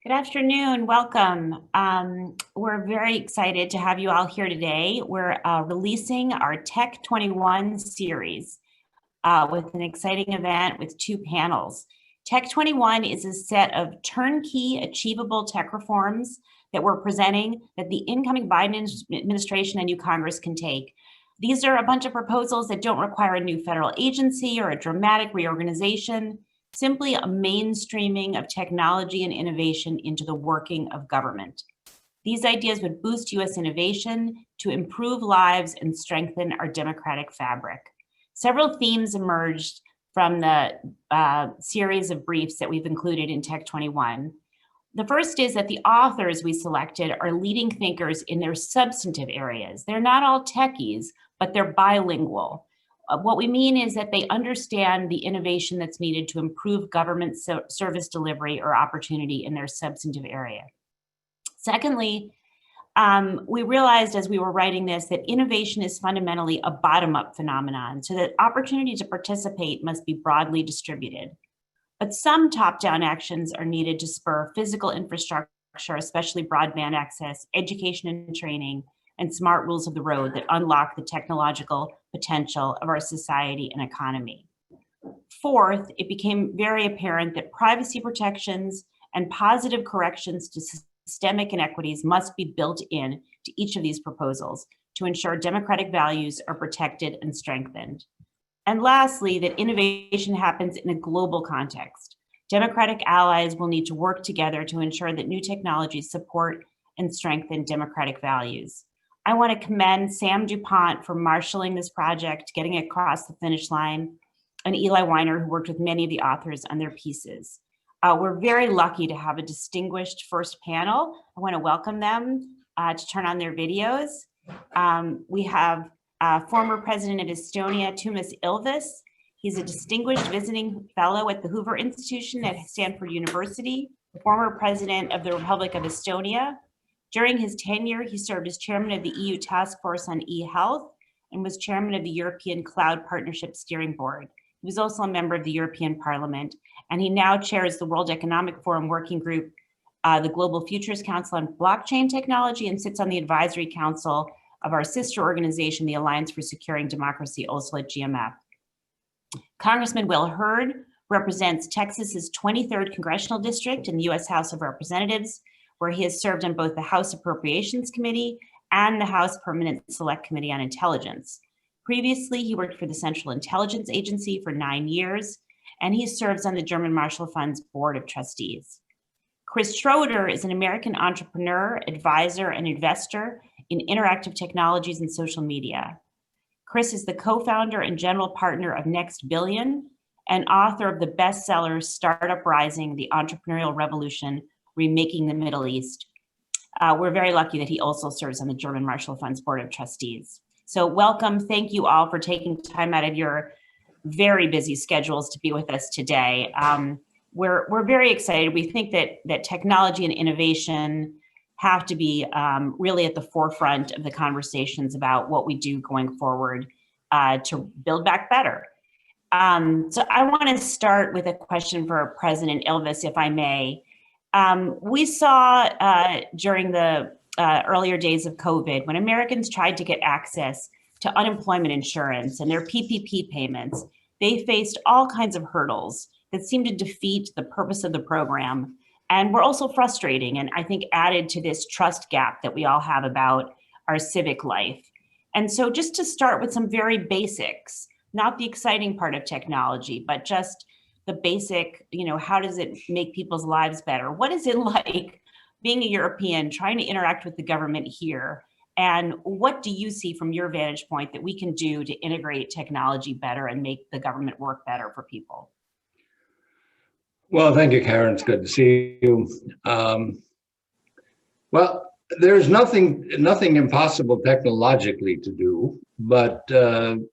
Good afternoon, welcome. We're very excited to have you all here today. We're releasing our Tech 21 series with an exciting event with two panels. Tech 21 is a set of turnkey achievable tech reforms that we're presenting that the incoming Biden administration and new Congress can take. These are a bunch of proposals that don't require a new federal agency or a dramatic reorganization. Simply a mainstreaming of technology and innovation into the working of government. These ideas would boost U.S. innovation to improve lives and strengthen our democratic fabric. Several themes emerged from the series of briefs that we've included in Tech 21. The first is that the authors we selected are leading thinkers in their substantive areas. They're not all techies, but they're bilingual. What we mean is that they understand the innovation that's needed to improve government service delivery or opportunity in their substantive area. Secondly, we realized as we were writing this that innovation is fundamentally a bottom-up phenomenon, so that opportunity to participate must be broadly distributed. But some top-down actions are needed to spur physical infrastructure, especially broadband access, education and training, and smart rules of the road that unlock the technological potential of our society and economy. Fourth, it became very apparent that privacy protections and positive corrections to systemic inequities must be built in to each of these proposals to ensure democratic values are protected and strengthened. And lastly, that innovation happens in a global context. Democratic allies will need to work together to ensure that new technologies support and strengthen democratic values. I want to commend Sam DuPont for marshaling this project, getting it across the finish line, and Eli Weiner, who worked with many of the authors on their pieces. We're very lucky to have a distinguished first panel. I want to welcome them to turn on their videos. We have former president of Estonia, Toomas Ilves. He's a distinguished visiting fellow at the Hoover Institution at Stanford University, the former president of the Republic of Estonia. During his tenure, he served as chairman of the EU Task Force on e-health and was chairman of the European Cloud Partnership Steering Board. He was also a member of the European Parliament, and he now chairs the World Economic Forum Working Group, the Global Futures Council on Blockchain Technology, and sits on the advisory council of our sister organization, the Alliance for Securing Democracy, also at GMF. Congressman Hurd represents Texas's 23rd Congressional District in the U.S. House of Representatives, where he has served on both the House Appropriations Committee and the House Permanent Select Committee on Intelligence. Previously, he worked for the Central Intelligence Agency for 9 years, and he serves on the German Marshall Fund's Board of Trustees. Chris Schroeder is an American entrepreneur, advisor, and investor in interactive technologies and social media. Chris is the co-founder and general partner of Next Billion and author of the bestseller Startup Rising, The Entrepreneurial Revolution, Remaking the Middle East. We're very lucky that he also serves on the German Marshall Fund's Board of Trustees. So welcome, thank you all for taking time out of your very busy schedules to be with us today. We're very excited. We think that technology and innovation have to be really at the forefront of the conversations about what we do going forward to build back better. So I want to start with a question for President Ilves, if I may. We saw during the earlier days of COVID, when Americans tried to get access to unemployment insurance and their PPP payments, they faced all kinds of hurdles that seemed to defeat the purpose of the program and were also frustrating and I think added to this trust gap that we all have about our civic life. And so just to start with some very basics, not the exciting part of technology, but just the basic, how does it make people's lives better? What is it like being a European, trying to interact with the government here? And what do you see from your vantage point that we can do to integrate technology better and make the government work better for people? Well, thank you, Karen. It's good to see you. Well, there's nothing impossible technologically to do, but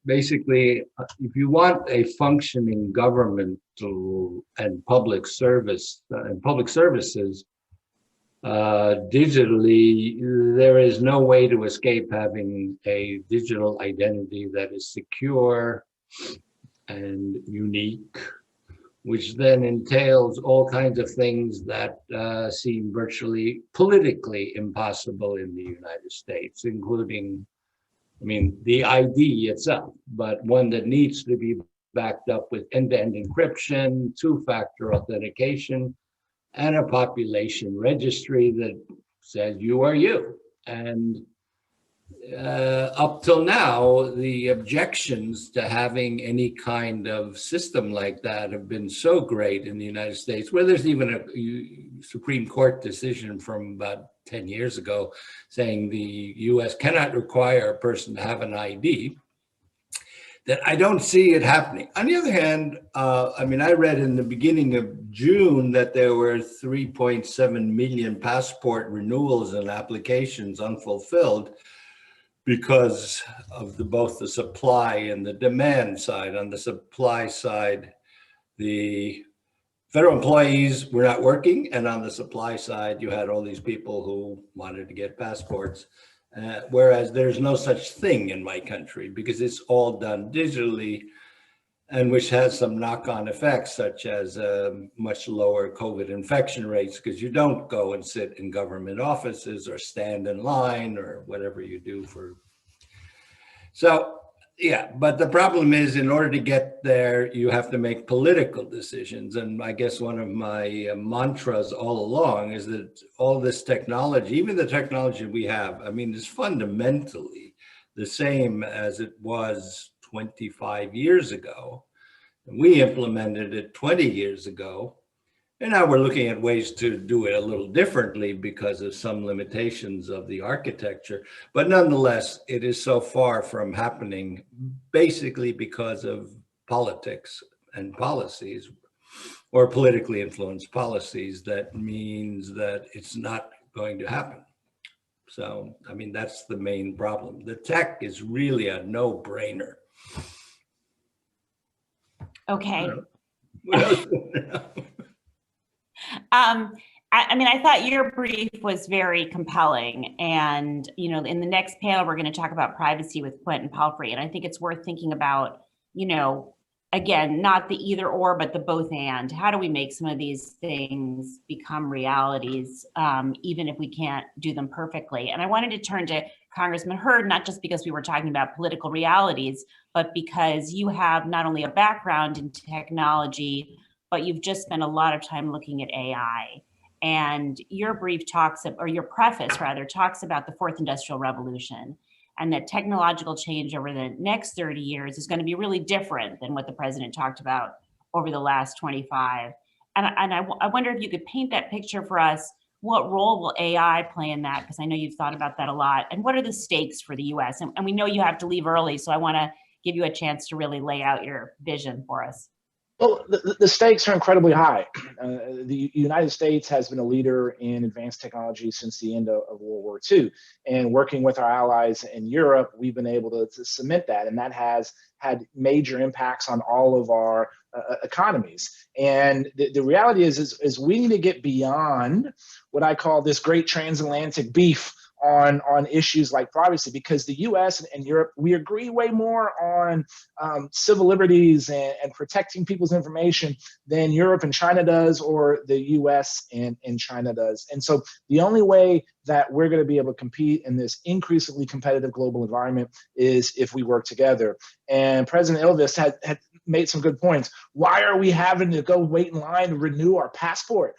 basically, if you want a functioning governmental and public service and public services digitally, there is no way to escape having a digital identity that is secure and unique, which then entails all kinds of things that seem virtually politically impossible in the United States, including, I mean, the ID itself, but one that needs to be backed up with end-to-end encryption, two-factor authentication, and a population registry that says you are you. And up till now, the objections to having any kind of system like that have been so great in the United States, where there's even a Supreme Court decision from about 10 years ago saying the US cannot require a person to have an ID, that I don't see it happening. On the other hand, I mean, I read in the beginning of June that there were 3.7 million passport renewals and applications unfulfilled because of both the supply and the demand side. On the supply side, the federal employees were not working, and on the supply side, you had all these people who wanted to get passports. Whereas there's no such thing in my country because it's all done digitally, and which has some knock-on effects such as much lower COVID infection rates because you don't go and sit in government offices or stand in line or whatever you do for. So yeah, but the problem is in order to get there, you have to make political decisions. And I guess one of my mantras all along is that all this technology, even the technology we have, I mean, is fundamentally the same as it was 25 years ago. And we implemented it 20 years ago. And now we're looking at ways to do it a little differently because of some limitations of the architecture. But nonetheless, it is so far from happening basically because of politics and policies or politically influenced policies. That means that it's not going to happen. So, I mean, that's the main problem. The tech is really a no-brainer. Okay. What else? I mean, I thought your brief was very compelling. And, you know, in the next panel, we're going to talk about privacy with Quentin Palfrey. And I think it's worth thinking about, you know, again, not the either or, but the both and. How do we make some of these things become realities, even if we can't do them perfectly? And I wanted to turn to Congressman Hurd, not just because we were talking about political realities, but because you have not only a background in technology, but you've just spent a lot of time looking at AI. And your brief talks, or your preface rather, talks about the fourth industrial revolution and that technological change over the next 30 years is going to be really different than what the president talked about over the last 25. And I wonder if you could paint that picture for us. What role will AI play in that? Because I know you've thought about that a lot. And what are the stakes for the US? And we know you have to leave early, so I want to give you a chance to really lay out your vision for us. Well, the stakes are incredibly high. The United States has been a leader in advanced technology since the end of World War II. And working with our allies in Europe, we've been able to cement that. And that has had major impacts on all of our economies. And the reality is we need to get beyond what I call this great transatlantic beef on issues like privacy, because the US and Europe, we agree way more on civil liberties and protecting people's information than Europe and China does, or the US and China does. And so the only way that we're going to be able to compete in this increasingly competitive global environment is if we work together. And President Ilves had made some good points. Why are we having to go wait in line to renew our passport?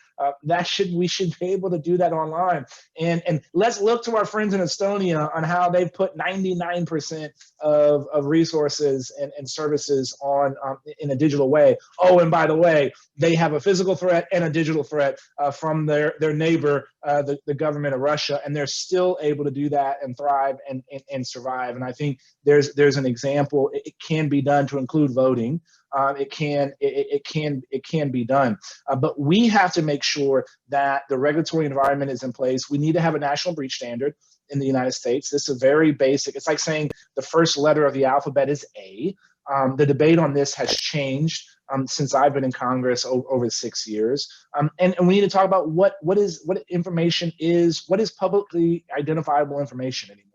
We should be able to do that online. And let's look to our friends in Estonia on how they've put 99% of resources and services on in a digital way. Oh, and by the way, they have a physical threat and a digital threat from their neighbor, the government of Russia, and they're still able to do that and thrive and survive. And I think there's an example. It can be done to include voting. It can be done, but we have to make sure that the regulatory environment is in place. We need to have a national breach standard in the United States. This is very basic. It's like saying the first letter of the alphabet is A. The debate on this has changed since I've been in Congress over 6 years, and we need to talk about what information is, what is publicly identifiable information anymore.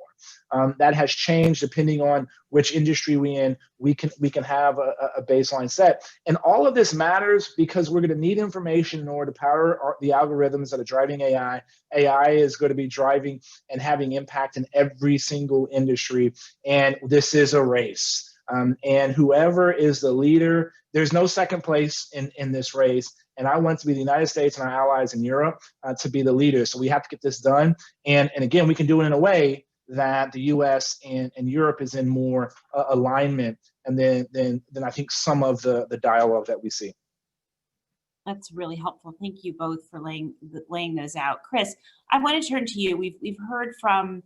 That has changed depending on which industry we're in. We can have a baseline set. And all of this matters because we're going to need information in order to power the algorithms that are driving AI. AI is going to be driving and having impact in every single industry. And this is a race. And whoever is the leader, there's no second place in this race. And I want to be the United States and our allies in Europe to be the leaders. So we have to get this done. And again, we can do it in a way that the US and Europe is in more alignment and then I think some of the dialogue that we see. That's really helpful. Thank you both for laying those out. Chris, I want to turn to you. We've heard from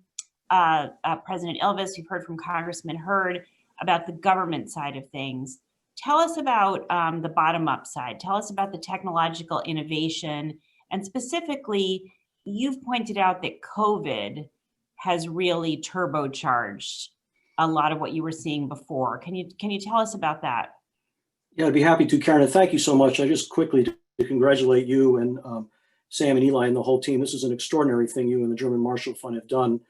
President Ilves, we've heard from Congressman Hurd about the government side of things. Tell us about the bottom-up side. Tell us about the technological innovation. And specifically, you've pointed out that COVID has really turbocharged a lot of what you were seeing before. Can you tell us about that? Yeah, I'd be happy to, Karen. And thank you so much. I just quickly to congratulate you and Sam and Eli and the whole team. This is an extraordinary thing you and the German Marshall Fund have done,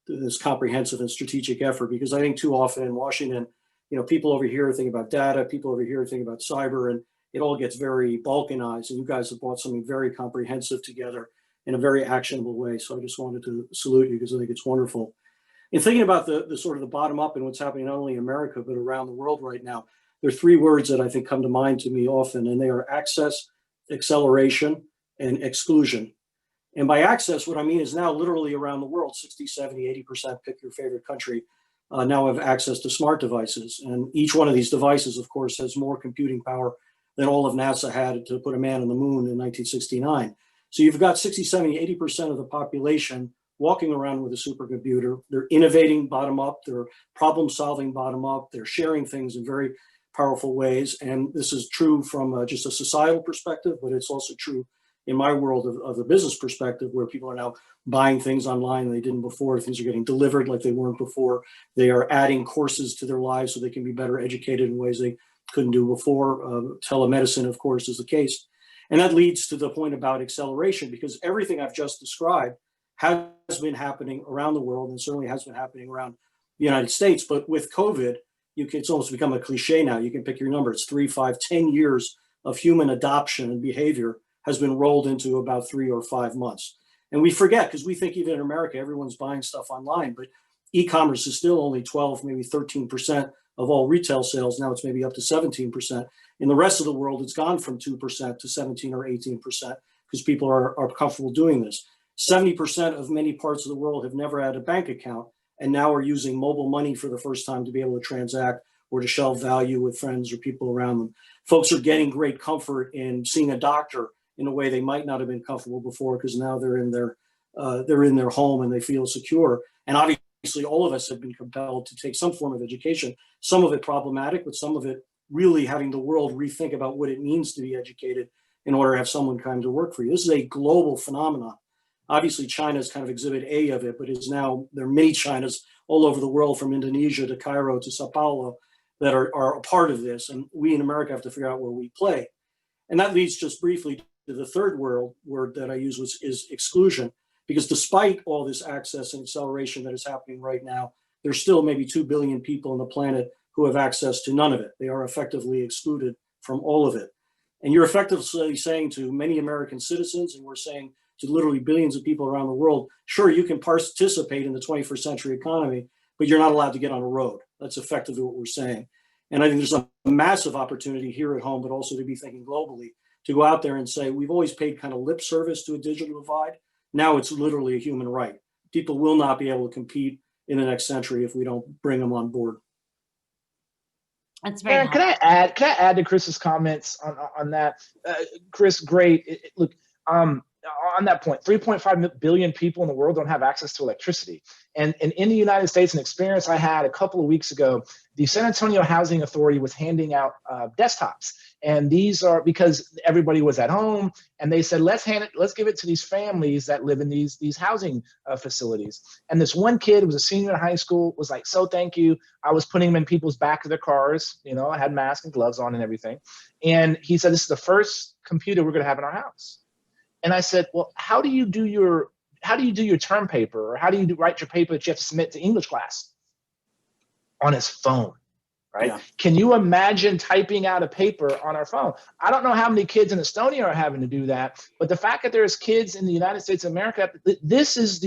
this comprehensive and strategic effort, because I think too often in Washington, people over here think about data, people over here think about cyber, and it all gets very balkanized. And you guys have brought something very comprehensive together in a very actionable way. So I just wanted to salute you because I think it's wonderful. In thinking about the sort of the bottom up and what's happening not only in America, but around the world right now, there are three words that I think come to mind to me often, and they are access, acceleration, and exclusion. And by access, what I mean is now literally around the world, 60, 70, 80%, pick your favorite country, now have access to smart devices. And each one of these devices, of course, has more computing power than all of NASA had to put a man on the moon in 1969. So you've got 60, 70, 80% of the population walking around with a supercomputer. They're innovating bottom up, they're problem solving bottom up, they're sharing things in very powerful ways. And this is true from just a societal perspective, but it's also true in my world of the business perspective, where people are now buying things online they didn't before. Things are getting delivered like they weren't before. They are adding courses to their lives so they can be better educated in ways they couldn't do before. Telemedicine, of course, is the case. And that leads to the point about acceleration, because everything I've just described has been happening around the world and certainly has been happening around the United States. But with COVID, it's almost become a cliche now. You can pick your number. It's 3, 5, 10 years of human adoption and behavior has been rolled into about 3 or 5 months. And we forget, because we think even in America, everyone's buying stuff online, but e-commerce is still only 12, maybe 13% of all retail sales. Now it's maybe up to 17%. In the rest of the world, it's gone from 2% to 17 or 18% because people are comfortable doing this. 70% of many parts of the world have never had a bank account and now are using mobile money for the first time to be able to transact or to shelve value with friends or people around them. Folks are getting great comfort in seeing a doctor in a way they might not have been comfortable before, because now they're in their home and they feel secure. And obviously all of us have been compelled to take some form of education, some of it problematic, but some of it really having the world rethink about what it means to be educated in order to have someone come to work for you. This is a global phenomenon. Obviously, China is kind of exhibit A of it, but it's now, there are many Chinas all over the world, from Indonesia to Cairo to Sao Paulo, that are a part of this. And we in America have to figure out where we play. And that leads just briefly to the third word that I use, which is exclusion. Because despite all this access and acceleration that is happening right now, there's still maybe 2 billion people on the planet who have access to none of it. They are effectively excluded from all of it. And you're effectively saying to many American citizens, and we're saying to literally billions of people around the world, sure, you can participate in the 21st century economy, but you're not allowed to get on a road. That's effectively what we're saying. And I think there's a massive opportunity here at home, but also to be thinking globally, to go out there and say, we've always paid kind of lip service to a digital divide. Now it's literally a human right. People will not be able to compete in the next century if we don't bring them on board. That's very Can I add to Chris's comments on that? Chris, great. Look, on that point, 3.5 billion people in the world don't have access to electricity. And in the United States, an experience I had a couple of weeks ago, the San Antonio Housing Authority was handing out desktops. And these are because everybody was at home, and they said, let's give it to these families that live in these housing facilities. And this one kid was a senior in high school, was like, so thank you. I was putting them in people's back of their cars. I had masks and gloves on and everything. And he said, this is the first computer we're going to have in our house. And I said, well, how do you do your do your term paper, or how do you write your paper that you have to submit to English class? On his phone. Right? Yeah. Can you imagine typing out a paper on our phone? I don't know how many kids in Estonia are having to do that, but the fact that there's kids in the United States of America, this is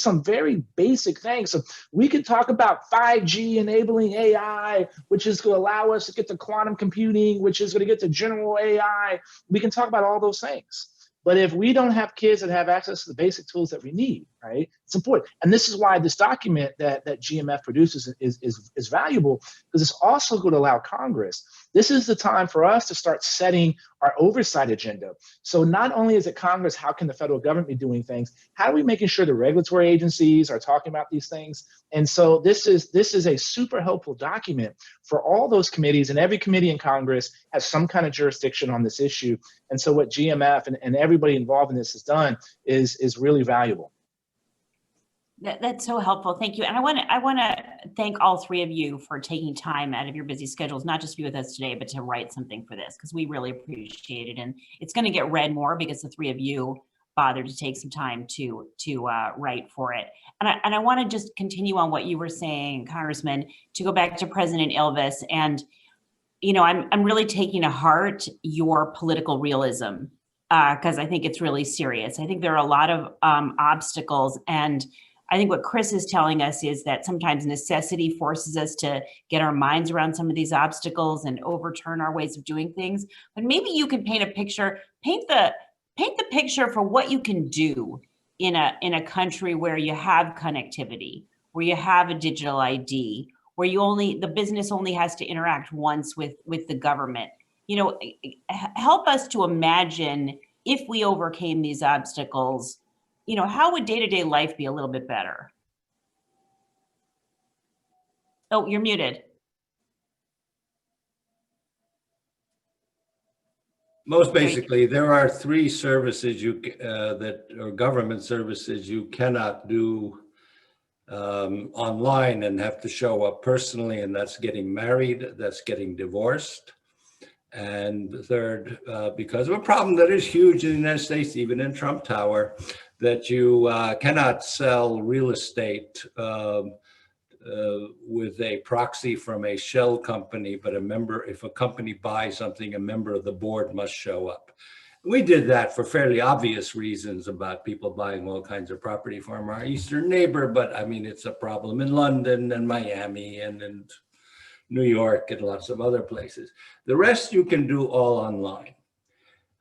some very basic things. So we could talk about 5G enabling AI, which is going to allow us to get to quantum computing, which is going to get to general AI. We can talk about all those things. But if we don't have kids that have access to the basic tools that we need, right, it's important. And this is why this document that GMF produces is valuable, because it's also going to allow Congress. This is the time for us to start setting our oversight agenda. So not only is it Congress, how can the federal government be doing things? How are we making sure the regulatory agencies are talking about these things? And so this is a super helpful document for all those committees, and every committee in Congress has some kind of jurisdiction on this issue. And so what GMF and everybody involved in this has done is really valuable. That's so helpful. Thank you. And I want to thank all three of you for taking time out of your busy schedules, not just to be with us today, but to write something for this, because we really appreciate it. And it's going to get read more because the three of you bothered to take some time to write for it. And I want to just continue on what you were saying, Congressman, to go back to President Ilves. And, you know, I'm really taking to heart your political realism, because I think it's really serious. I think there are a lot of obstacles, and I think what Chris is telling us is that sometimes necessity forces us to get our minds around some of these obstacles and overturn our ways of doing things. But maybe you can paint a picture, paint the picture for what you can do in a country where you have connectivity, where you have a digital ID, where the business only has to interact once with the government. You know, help us to imagine, if we overcame these obstacles, you know, how would day-to-day life be a little bit better? Oh, you're muted. Most basically, there are three services that are government services you cannot do online and have to show up personally, and that's getting married, that's getting divorced. And the third, because of a problem that is huge in the United States, even in Trump Tower, that you cannot sell real estate with a proxy from a shell company, but if a company buys something, a member of the board must show up. We did that for fairly obvious reasons about people buying all kinds of property from our eastern neighbor, but I mean, it's a problem in London and Miami and in New York and lots of other places. The rest you can do all online.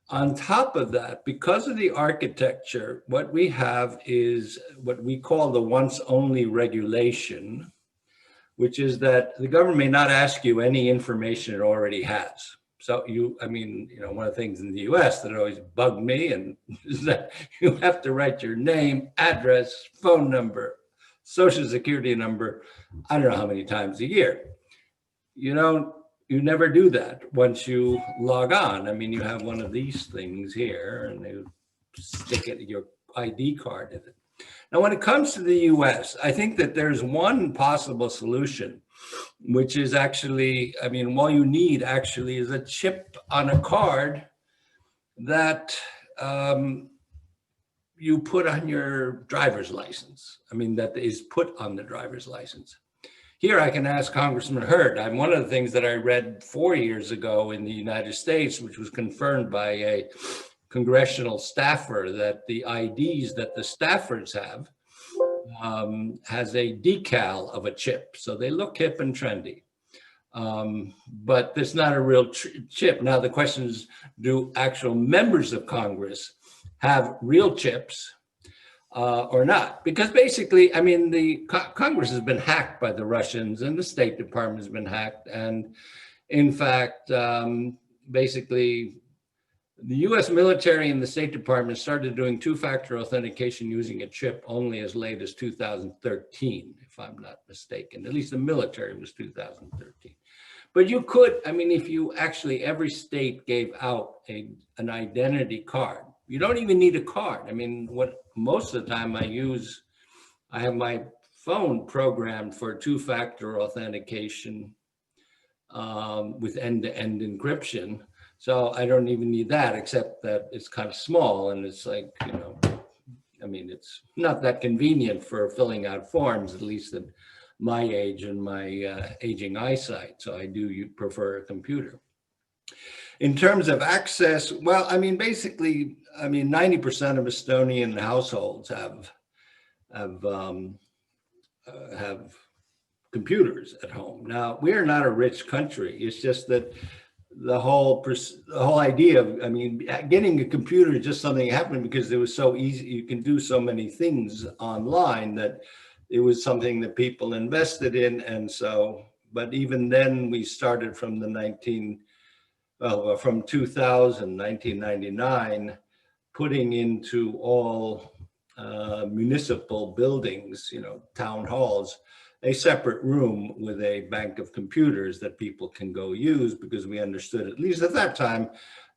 On top of that, because of the architecture, what we have is what we call the once only regulation, which is that the government may not ask you any information it already has. So one of the things in the US that always bugged me is that you have to write your name, address, phone number, social security number, I don't know how many times a year. You never do that once you log on. I mean, you have one of these things here and they stick your ID card in it. Now, when it comes to the US, I think that there's one possible solution, which is actually, all you need actually is a chip on a card that you put on your driver's license. That is put on the driver's license. Here I can ask Congressman Hurd. One of the things that I read 4 years ago in the United States, which was confirmed by a congressional staffer, that the IDs that the staffers have has a decal of a chip. So they look hip and trendy, but it's not a real chip. Now the question is, do actual members of Congress have real chips or not? Because basically, the Congress has been hacked by the Russians and the State Department has been hacked. And in fact, basically, the US military and the State Department started doing two-factor authentication using a chip only as late as 2013, if I'm not mistaken. At least the military was 2013. But you could, if you actually, every state gave out an identity card. You don't even need a card. What most of the time I have my phone programmed for two-factor authentication with end-to-end encryption. So I don't even need that, except that it's kind of small and it's like, I mean, it's not that convenient for filling out forms, at least at my age and my aging eyesight. So I do prefer a computer. In terms of access, well, I mean, basically, I mean, 90% of Estonian households have computers at home. Now, we are not a rich country. It's just that the whole idea of, I mean, getting a computer is just something that happened because it was so easy. You can do so many things online that it was something that people invested in. And so, but even then we started from from 1999, putting into all municipal buildings, you know, town halls, a separate room with a bank of computers that people can go use, because we understood, at least at that time,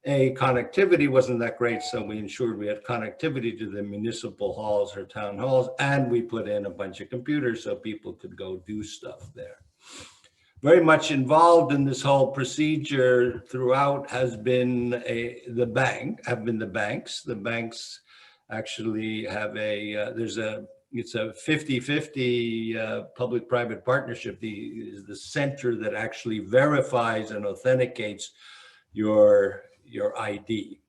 connectivity wasn't that great. So we ensured we had connectivity to the municipal halls or town halls, and we put in a bunch of computers so people could go do stuff there. Very much involved in this whole procedure throughout has been the banks. The banks actually have it's a 50-50 public-private partnership. Is the center that actually verifies and authenticates your ID.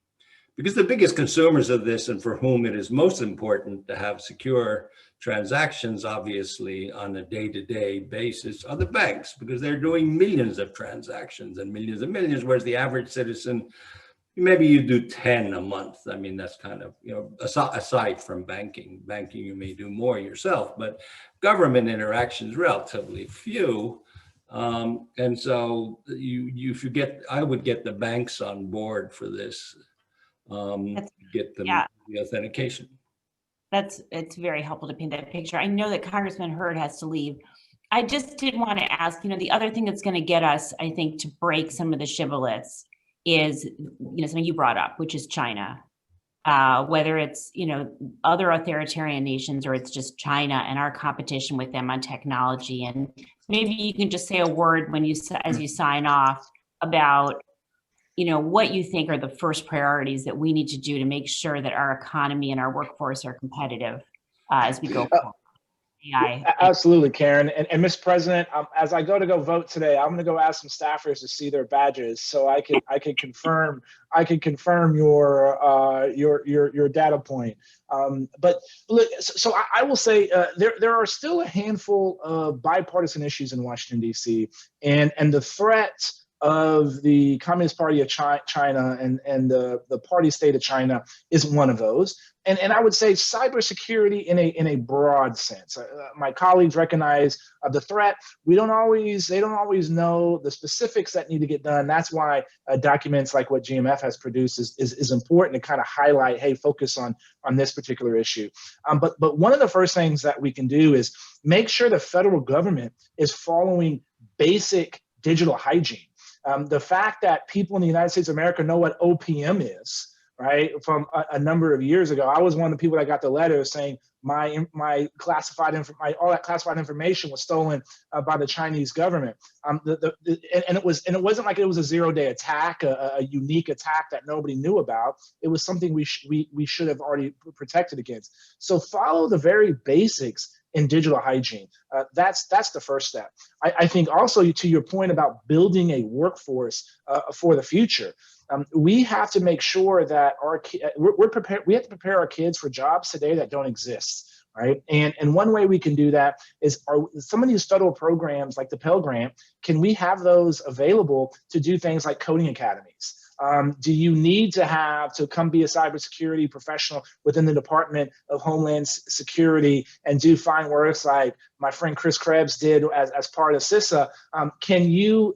Because the biggest consumers of this, and for whom it is most important to have secure transactions, obviously, on a day-to-day basis, are the banks, because they're doing millions of transactions and millions, whereas the average citizen, maybe you do 10 a month. I mean, that's kind of, you know, aside from banking, you may do more yourself, but government interactions, relatively few. And so I would get the banks on board for this, get them the authentication. It's very helpful to paint that picture. I know that Congressman Hurd has to leave. I just did want to ask, you know, the other thing that's going to get us, I think, to break some of the shibboleths is, you know, something you brought up, which is China. Whether it's, you know, other authoritarian nations, or it's just China and our competition with them on technology. And maybe you can just say a word as you sign off about, you know, what you think are the first priorities that we need to do to make sure that our economy and our workforce are competitive as we go forward. Absolutely, Karen. And Mr. President, as I go vote today, I'm going to go ask some staffers to see their badges so I can confirm your data point. But look, so I will say there are still a handful of bipartisan issues in Washington, D.C. and the threat of the Communist Party of China and the party state of China is one of those. And I would say cybersecurity in a broad sense. My colleagues recognize the threat. They don't always know the specifics that need to get done. That's why documents like what GMF has produced is important to kind of highlight, hey, focus on this particular issue. But one of the first things that we can do is make sure the federal government is following basic digital hygiene. The fact that people in the United States of America know what OPM is, right? From a number of years ago, I was one of the people that got the letter saying all that classified information was stolen by the Chinese government. And it wasn't like it was a zero-day attack, a unique attack that nobody knew about. It was something we should have already protected against. So follow the very basics in digital hygiene. That's the first step. I think also, to your point about building a workforce for the future, we have to make sure that we're prepared. We have to prepare our kids for jobs today that don't exist, right? And one way we can do that is some of these federal programs like the Pell Grant, can we have those available to do things like coding academies? Do you need to come be a cybersecurity professional within the Department of Homeland Security and do fine works like my friend Chris Krebs did as part of CISA? Do you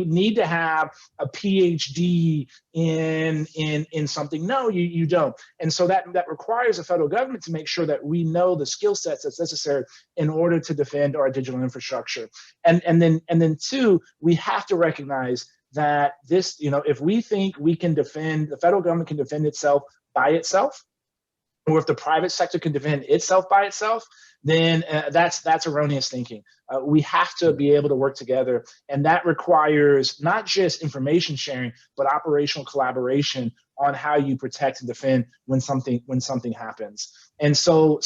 need to have a PhD in something? No, you don't. And so that requires the federal government to make sure that we know the skill sets that's necessary in order to defend our digital infrastructure. And then two, we have to recognize that this, if we think the federal government can defend itself by itself, or if the private sector can defend itself by itself, then that's erroneous thinking. We have to be able to work together, and that requires not just information sharing, but operational collaboration on how you protect and defend when something happens. And so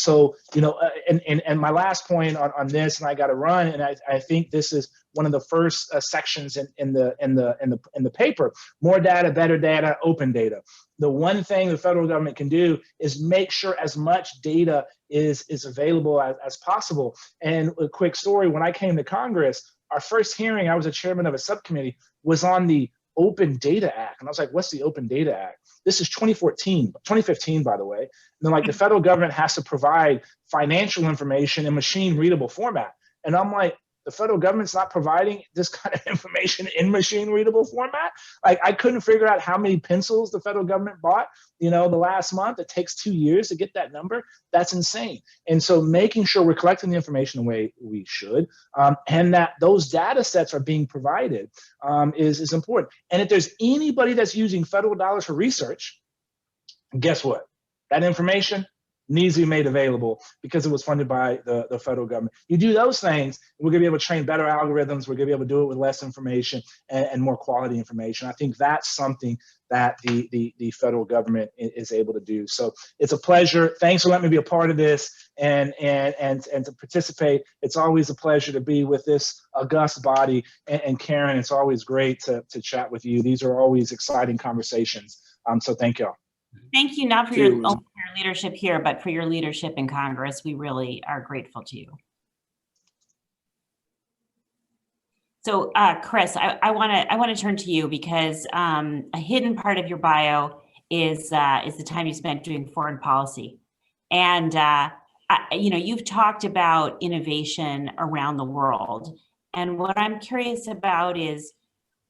and my last point on this, and I got to run, and I think this is one of the first sections in the paper: more data, better data, open data. The one thing the federal government can do is make sure as much data is available as possible. And a quick story: when I came to Congress, our first hearing, I was a chairman of a subcommittee, was on the Open Data Act. And I was like, what's the Open Data Act? This is 2015, by the way. And then like the federal government has to provide financial information in machine readable format. And I'm like, the federal government's not providing this kind of information in machine readable format? Like, I couldn't figure out how many pencils the federal government bought, the last month. It takes 2 years to get that number. That's insane. And so making sure we're collecting the information the way we should, and that those data sets are being provided is important. And if there's anybody that's using federal dollars for research, guess what? That information needs to be made available because it was funded by the federal government. You do those things, we're going to be able to train better algorithms. We're going to be able to do it with less information and more quality information. I think that's something that the federal government is able to do. So it's a pleasure. Thanks for letting me be a part of this and to participate. It's always a pleasure to be with this august body. And Karen, it's always great to chat with you. These are always exciting conversations. So thank y'all. Thank you, not for your leadership here, but for your leadership in Congress. We really are grateful to you. So, Chris, I want to turn to you because a hidden part of your bio is the time you spent doing foreign policy, and you've talked about innovation around the world, and what I'm curious about is,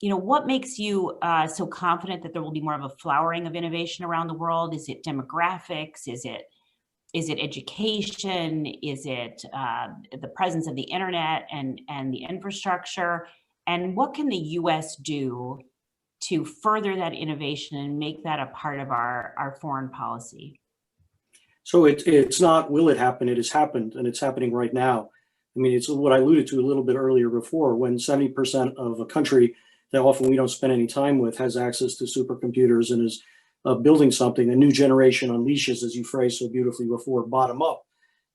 what makes you so confident that there will be more of a flowering of innovation around the world? Is it demographics? Is it education? Is it the presence of the internet and the infrastructure? And what can the U.S. do to further that innovation and make that a part of our foreign policy? So it's not will it happen, it has happened, and it's happening right now. I mean, it's what I alluded to a little bit earlier before, when 70% of a country that often we don't spend any time with has access to supercomputers and is building something. A new generation unleashes, as you phrased so beautifully before, bottom up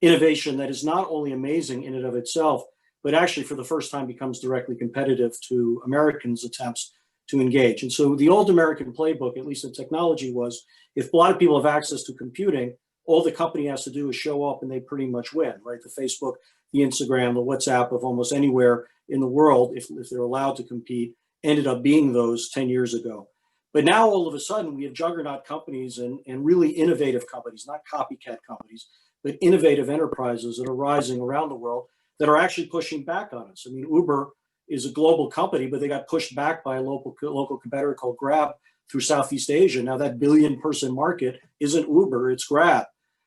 innovation that is not only amazing in and of itself, but actually for the first time becomes directly competitive to Americans' attempts to engage. And so the old American playbook, at least in technology, was if a lot of people have access to computing, all the company has to do is show up and they pretty much win, right? The Facebook, the Instagram, the WhatsApp of almost anywhere in the world, if they're allowed to compete, ended up being those 10 years ago. But now all of a sudden we have juggernaut companies and really innovative companies, not copycat companies, but innovative enterprises that are rising around the world that are actually pushing back on us. I mean, Uber is a global company, but they got pushed back by a local competitor called Grab through Southeast Asia. Now that billion-person market isn't Uber, it's Grab.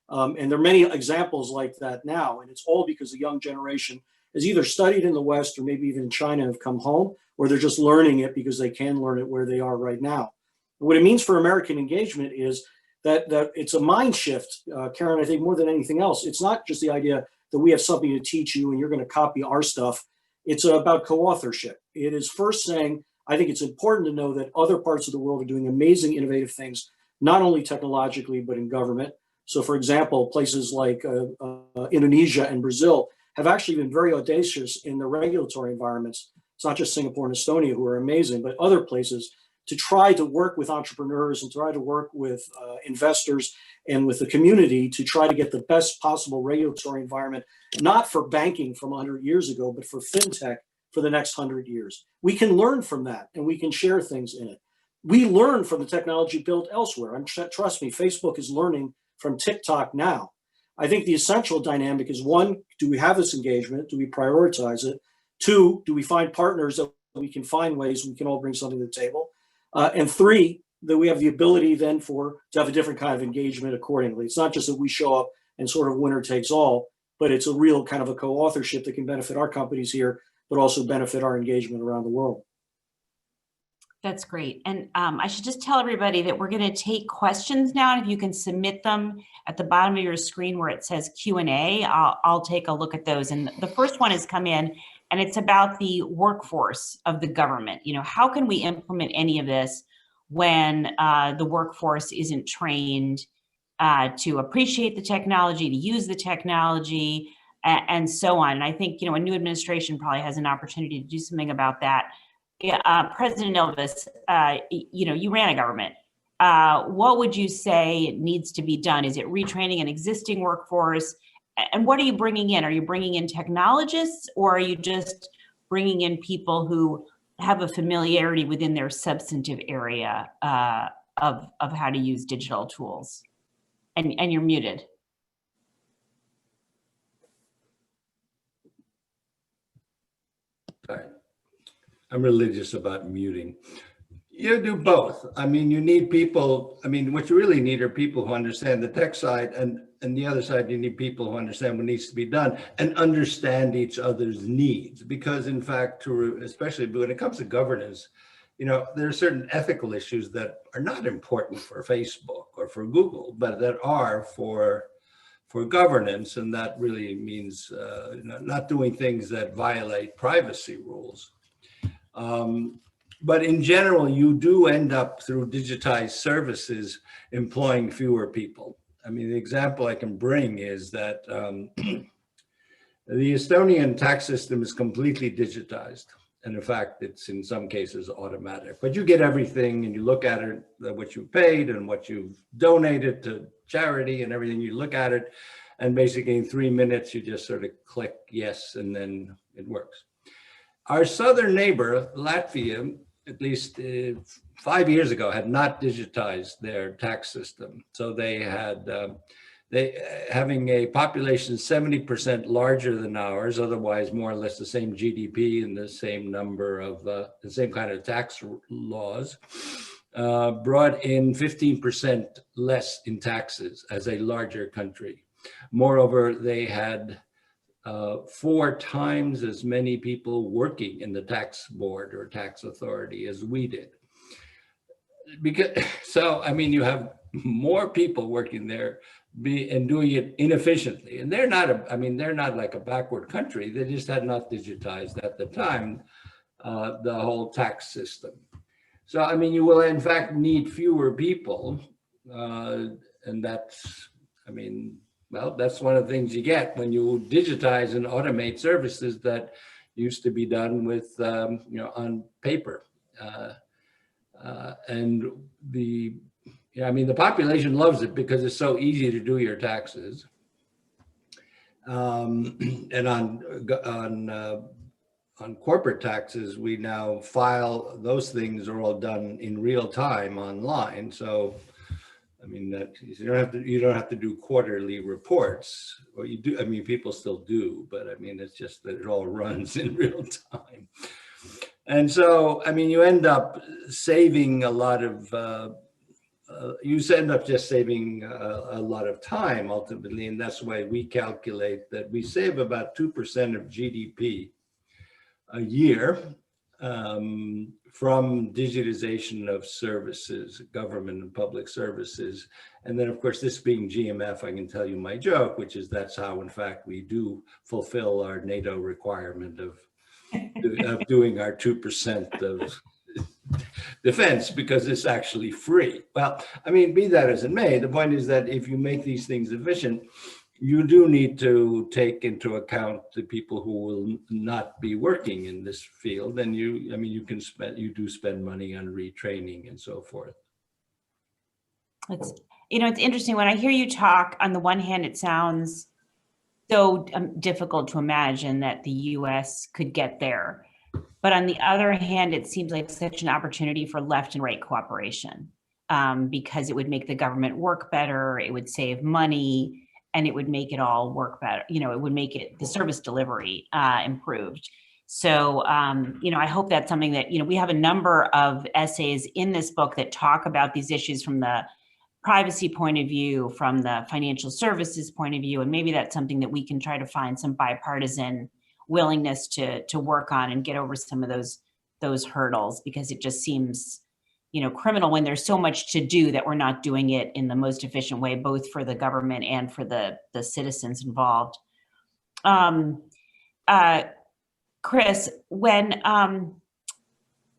And there are many examples like that now, and it's all because the young generation has either studied in the West or maybe even in China have come home, or they're just learning it because they can learn it where they are right now. What it means for American engagement is that it's a mind shift, Karen, I think more than anything else. It's not just the idea that we have something to teach you and you're going to copy our stuff. It's about co-authorship. It is first saying, I think it's important to know that other parts of the world are doing amazing, innovative things, not only technologically, but in government. So for example, places like Indonesia and Brazil have actually been very audacious in the regulatory environments. It's not just Singapore and Estonia who are amazing, but other places to try to work with entrepreneurs and try to work with investors and with the community to try to get the best possible regulatory environment, not for banking from 100 years ago, but for fintech for the next 100 years. We can learn from that and we can share things in it. We learn from the technology built elsewhere. Trust me, Facebook is learning from TikTok now. I think the essential dynamic is, one, do we have this engagement? Do we prioritize it? Two, do we find partners that we can find ways we can all bring something to the table? And three, that we have the ability then to have a different kind of engagement accordingly. It's not just that we show up and sort of winner takes all, but it's a real kind of a co-authorship that can benefit our companies here, but also benefit our engagement around the world. That's great. And I should just tell everybody that we're going to take questions now. And if you can submit them at the bottom of your screen where it says Q&A, I'll take a look at those. And the first one has come in, and it's about the workforce of the government. You know, how can we implement any of this when the workforce isn't trained to appreciate the technology, to use the technology, and so on. And I think, you know, a new administration probably has an opportunity to do something about that. President Ilves, you know, you ran a government. What would you say needs to be done? Is it retraining an existing workforce? And what are you bringing in? Are you bringing in technologists, or are you just bringing in people who have a familiarity within their substantive area of how to use digital tools? And you're muted. Sorry. I'm religious about muting. You do both. I mean, you need people. I mean, what you really need are people who understand the tech side, and the other side, you need people who understand what needs to be done and understand each other's needs. Because in fact, especially when it comes to governance, you know, there are certain ethical issues that are not important for Facebook or for Google, but that are for governance, and that really means not doing things that violate privacy rules. But in general, you do end up through digitized services employing fewer people. I mean, the example I can bring is that the Estonian tax system is completely digitized. And in fact, it's in some cases automatic, but you get everything and you look at it, what you paid and what you've donated to charity and everything, you look at it, and basically in 3 minutes, you just sort of click yes, and then it works. Our southern neighbor, Latvia, at least 5 years ago, had not digitized their tax system. So they had, having a population 70% larger than ours, otherwise more or less the same GDP and the same number of, the same kind of tax laws, brought in 15% less in taxes as a larger country. Moreover, they had 4 times as many people working in the tax board or tax authority as we did. So, I mean, you have more people working there and doing it inefficiently. And they're not, they're not like a backward country. They just had not digitized at the time the whole tax system. So, I mean, you will in fact need fewer people. And that's, well, that's one of the things you get when you digitize and automate services that used to be done with, on paper. And the population loves it because it's so easy to do your taxes. And on corporate taxes, we now file, those things are all done in real time online. So, that you don't have to do quarterly reports, or you do. People still do, but it's just that it all runs in real time. And so, you end up saving a lot of, just saving a lot of time ultimately. And that's why we calculate that we save about 2% of GDP a year from digitization of services, government and public services. And then of course, this being GMF, I can tell you my joke, which is that's how in fact we do fulfill our NATO requirement of doing our 2% of defense, because it's actually free. Well, be that as it may, the point is that if you make these things efficient, you do need to take into account the people who will not be working in this field. And you do spend money on retraining and so forth. It's interesting when I hear you talk. On the one hand, it sounds so difficult to imagine that the US could get there. But on the other hand, it seems like such an opportunity for left and right cooperation, because it would make the government work better, it would save money, and it would make it all work better. It would make the service delivery improved. So, I hope that's something that, we have a number of essays in this book that talk about these issues from the privacy point of view, from the financial services point of view, and maybe that's something that we can try to find some bipartisan willingness to work on and get over some of those hurdles, because it just seems criminal when there's so much to do that we're not doing it in the most efficient way, both for the government and for the citizens involved. Chris,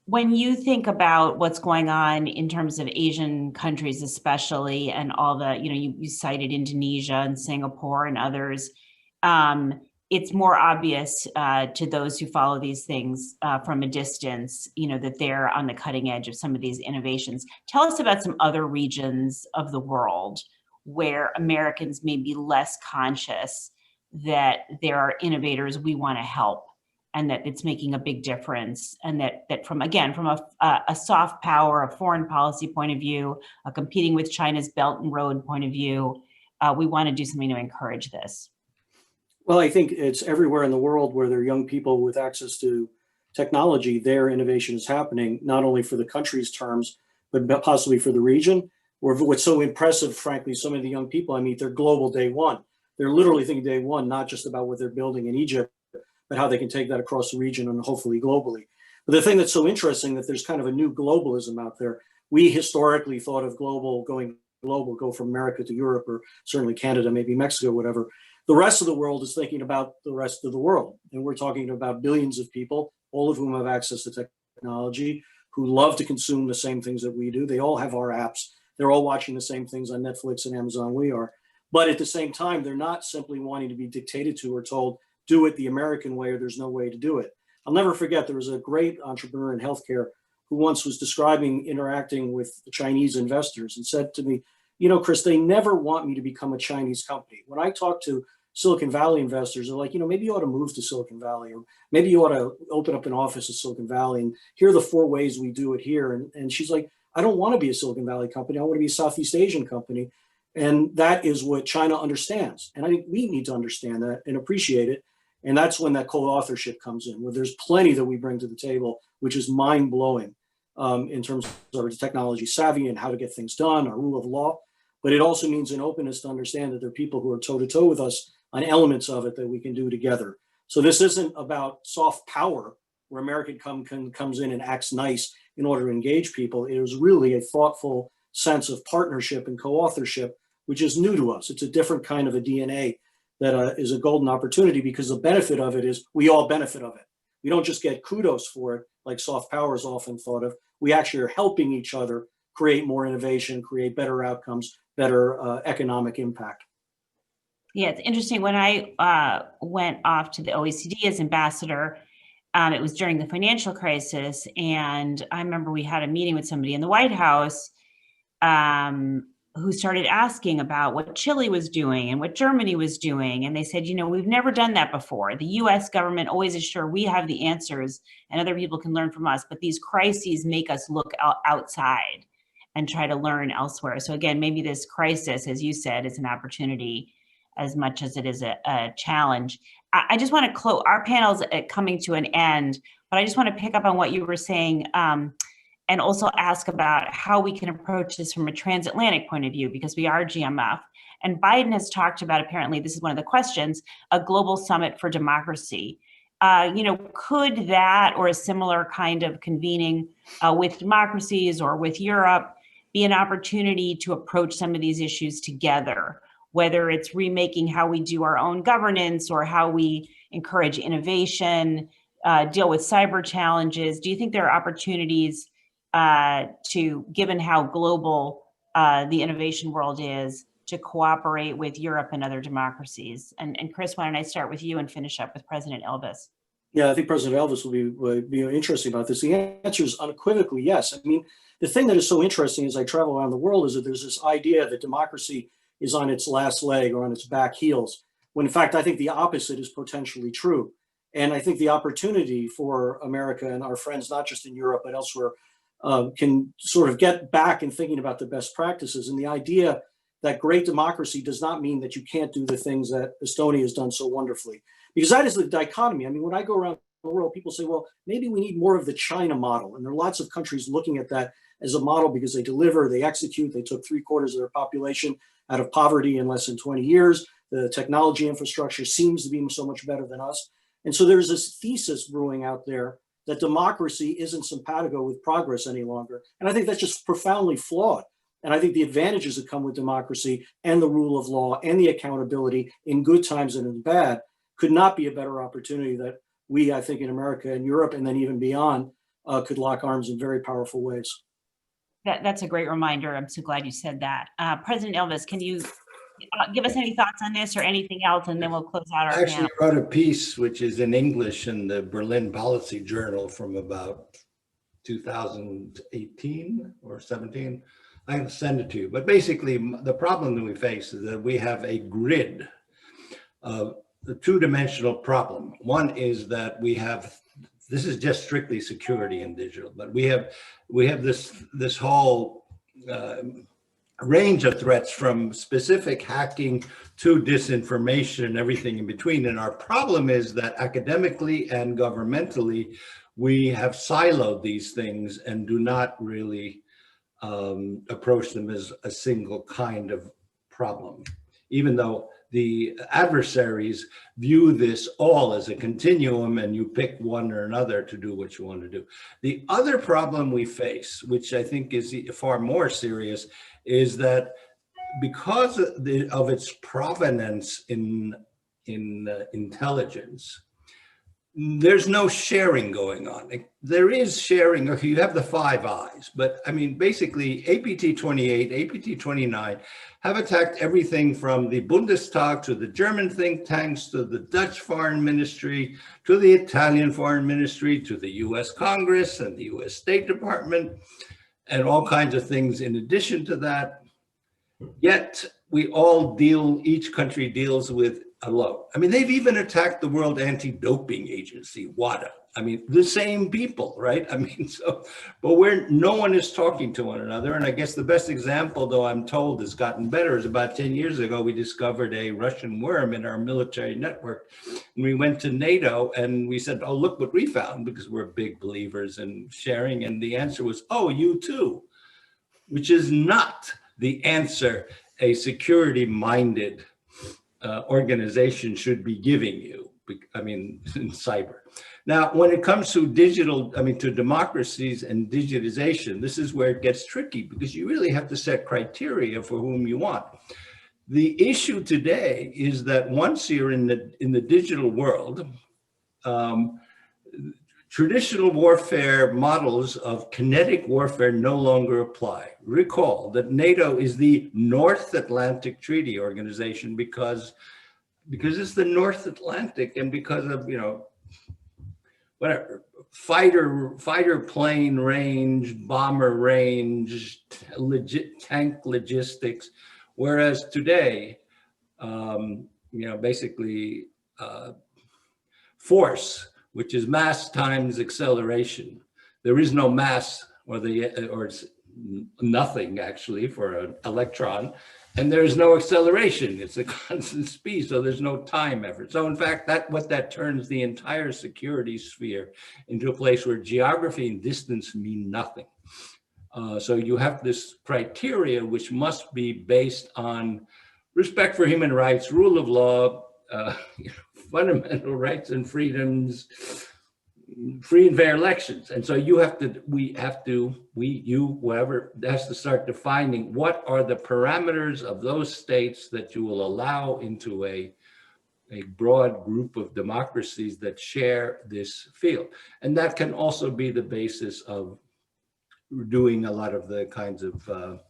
when you think about what's going on in terms of Asian countries, especially, and all the, you cited Indonesia and Singapore and others, it's more obvious to those who follow these things from a distance, that they're on the cutting edge of some of these innovations. Tell us about some other regions of the world where Americans may be less conscious that there are innovators we want to help, and that it's making a big difference, and that from a soft power, a foreign policy point of view, a competing with China's Belt and Road point of view, we want to do something to encourage this. Well, I think it's everywhere in the world where there are young people with access to technology, their innovation is happening, not only for the country's terms, but possibly for the region. Or what's so impressive, frankly, some of the young people I meet, they're global day one. They're literally thinking day one, not just about what they're building in Egypt, but how they can take that across the region and hopefully globally. But the thing that's so interesting, that there's kind of a new globalism out there. We historically thought of going global, go from America to Europe, or certainly Canada, maybe Mexico, whatever. The rest of the world is thinking about the rest of the world. And we're talking about billions of people, all of whom have access to technology, who love to consume the same things that we do. They all have our apps. They're all watching the same things on Netflix and Amazon we are. But at the same time, they're not simply wanting to be dictated to or told, do it the American way or there's no way to do it. I'll never forget, there was a great entrepreneur in healthcare who once was describing interacting with Chinese investors and said to me, Chris, they never want me to become a Chinese company. When I talk to Silicon Valley investors, they're like, maybe you ought to move to Silicon Valley, or maybe you ought to open up an office in Silicon Valley, and here are the 4 ways we do it here. And she's like, I don't want to be a Silicon Valley company. I want to be a Southeast Asian company. And that is what China understands. And I think we need to understand that and appreciate it. And that's when that co-authorship comes in, where there's plenty that we bring to the table, which is mind-blowing in terms of our technology savvy and how to get things done, our rule of law. But it also means an openness to understand that there are people who are toe-to-toe with us on elements of it that we can do together. So this isn't about soft power, where America comes in and acts nice in order to engage people. It is really a thoughtful sense of partnership and co-authorship, which is new to us. It's a different kind of a DNA that is a golden opportunity, because the benefit of it is we all benefit of it. We don't just get kudos for it, like soft power is often thought of. We actually are helping each other create more innovation, create better outcomes, better economic impact. Yeah, it's interesting. When I went off to the OECD as ambassador, it was during the financial crisis. And I remember we had a meeting with somebody in the White House who started asking about what Chile was doing and what Germany was doing. And they said, we've never done that before. The US government always is sure we have the answers and other people can learn from us. But these crises make us look outside and try to learn elsewhere. So again, maybe this crisis, as you said, is an opportunity as much as it is a challenge. I just want to close, our panel's coming to an end, but I just want to pick up on what you were saying and also ask about how we can approach this from a transatlantic point of view, because we are GMF. And Biden has talked about, apparently, this is one of the questions, a global summit for democracy. Could that or a similar kind of convening with democracies or with Europe be an opportunity to approach some of these issues together, whether it's remaking how we do our own governance or how we encourage innovation, deal with cyber challenges? Do you think there are opportunities given how global the innovation world is, to cooperate with Europe and other democracies? And Chris, why don't I start with you and finish up with President Ilves? Yeah, I think President Ilves will be interesting about this. The answer is unequivocally yes. I mean, the thing that is so interesting as I travel around the world is that there's this idea that democracy is on its last leg or on its back heels, when in fact, I think the opposite is potentially true. And I think the opportunity for America and our friends, not just in Europe, but elsewhere, can sort of get back in thinking about the best practices. And the idea that great democracy does not mean that you can't do the things that Estonia has done so wonderfully. Because that is the dichotomy. I mean, when I go around the world, people say, well, maybe we need more of the China model. And there are lots of countries looking at that as a model because they deliver, they execute, they took 3/4 of their population out of poverty in less than 20 years. The technology infrastructure seems to be so much better than us. And so there's this thesis brewing out there that democracy isn't simpatico with progress any longer. And I think that's just profoundly flawed. And I think the advantages that come with democracy and the rule of law and the accountability in good times and in bad could not be a better opportunity that we, I think, in America and Europe and then even beyond, could lock arms in very powerful ways. That's a great reminder. I'm so glad you said that. President Ilves, can you give us any thoughts on this or anything else, and then we'll close out our I actually panel. wrote a piece which is in English in the Berlin Policy Journal from about 2018 or 17. I can send it to you. But basically, the problem that we face is that we have a grid of the two-dimensional problem. One is that we have, this is just strictly security in digital, but we have this whole range of threats from specific hacking to disinformation and everything in between. And our problem is that academically and governmentally, we have siloed these things and do not really approach them as a single kind of problem, even though the adversaries view this all as a continuum and you pick one or another to do what you want to do. The other problem we face, which I think is far more serious, is that because of its provenance in intelligence, there's no sharing going on. There is sharing, okay, you have the Five Eyes, but I mean, basically APT 28, APT 29 have attacked everything from the Bundestag to the German think tanks, to the Dutch foreign ministry, to the Italian foreign ministry, to the US Congress and the US State Department, and all kinds of things in addition to that. Yet we all deal, each country deals with a low. I mean, they've even attacked the World Anti-Doping Agency, WADA. I mean, the same people, right? I mean, so, but no one is talking to one another. And I guess the best example, though I'm told has gotten better, is about 10 years ago, we discovered a Russian worm in our military network. And we went to NATO and we said, oh, look what we found, because we're big believers in sharing. And the answer was, oh, you too, which is not the answer a security-minded organization should be giving you, I mean, in cyber. Now, when it comes to digital, I mean, to democracies and digitization, this is where it gets tricky because you really have to set criteria for whom you want. The issue today is that once you're in the digital world, traditional warfare models of kinetic warfare no longer apply. Recall that NATO is the North Atlantic Treaty Organization because it's the North Atlantic and because of, you know, whatever, fighter plane range, bomber range, tank logistics. Whereas today, you know, basically force, which is mass times acceleration. There is no mass or it's nothing actually for an electron, and there's no acceleration. It's a constant speed, so there's no time effort. So in fact, what that turns the entire security sphere into a place where geography and distance mean nothing. So you have this criteria which must be based on respect for human rights, rule of law, fundamental rights and freedoms, free and fair elections. And so whoever has to start defining what are the parameters of those states that you will allow into a broad group of democracies that share this field. And that can also be the basis of doing a lot of the kinds of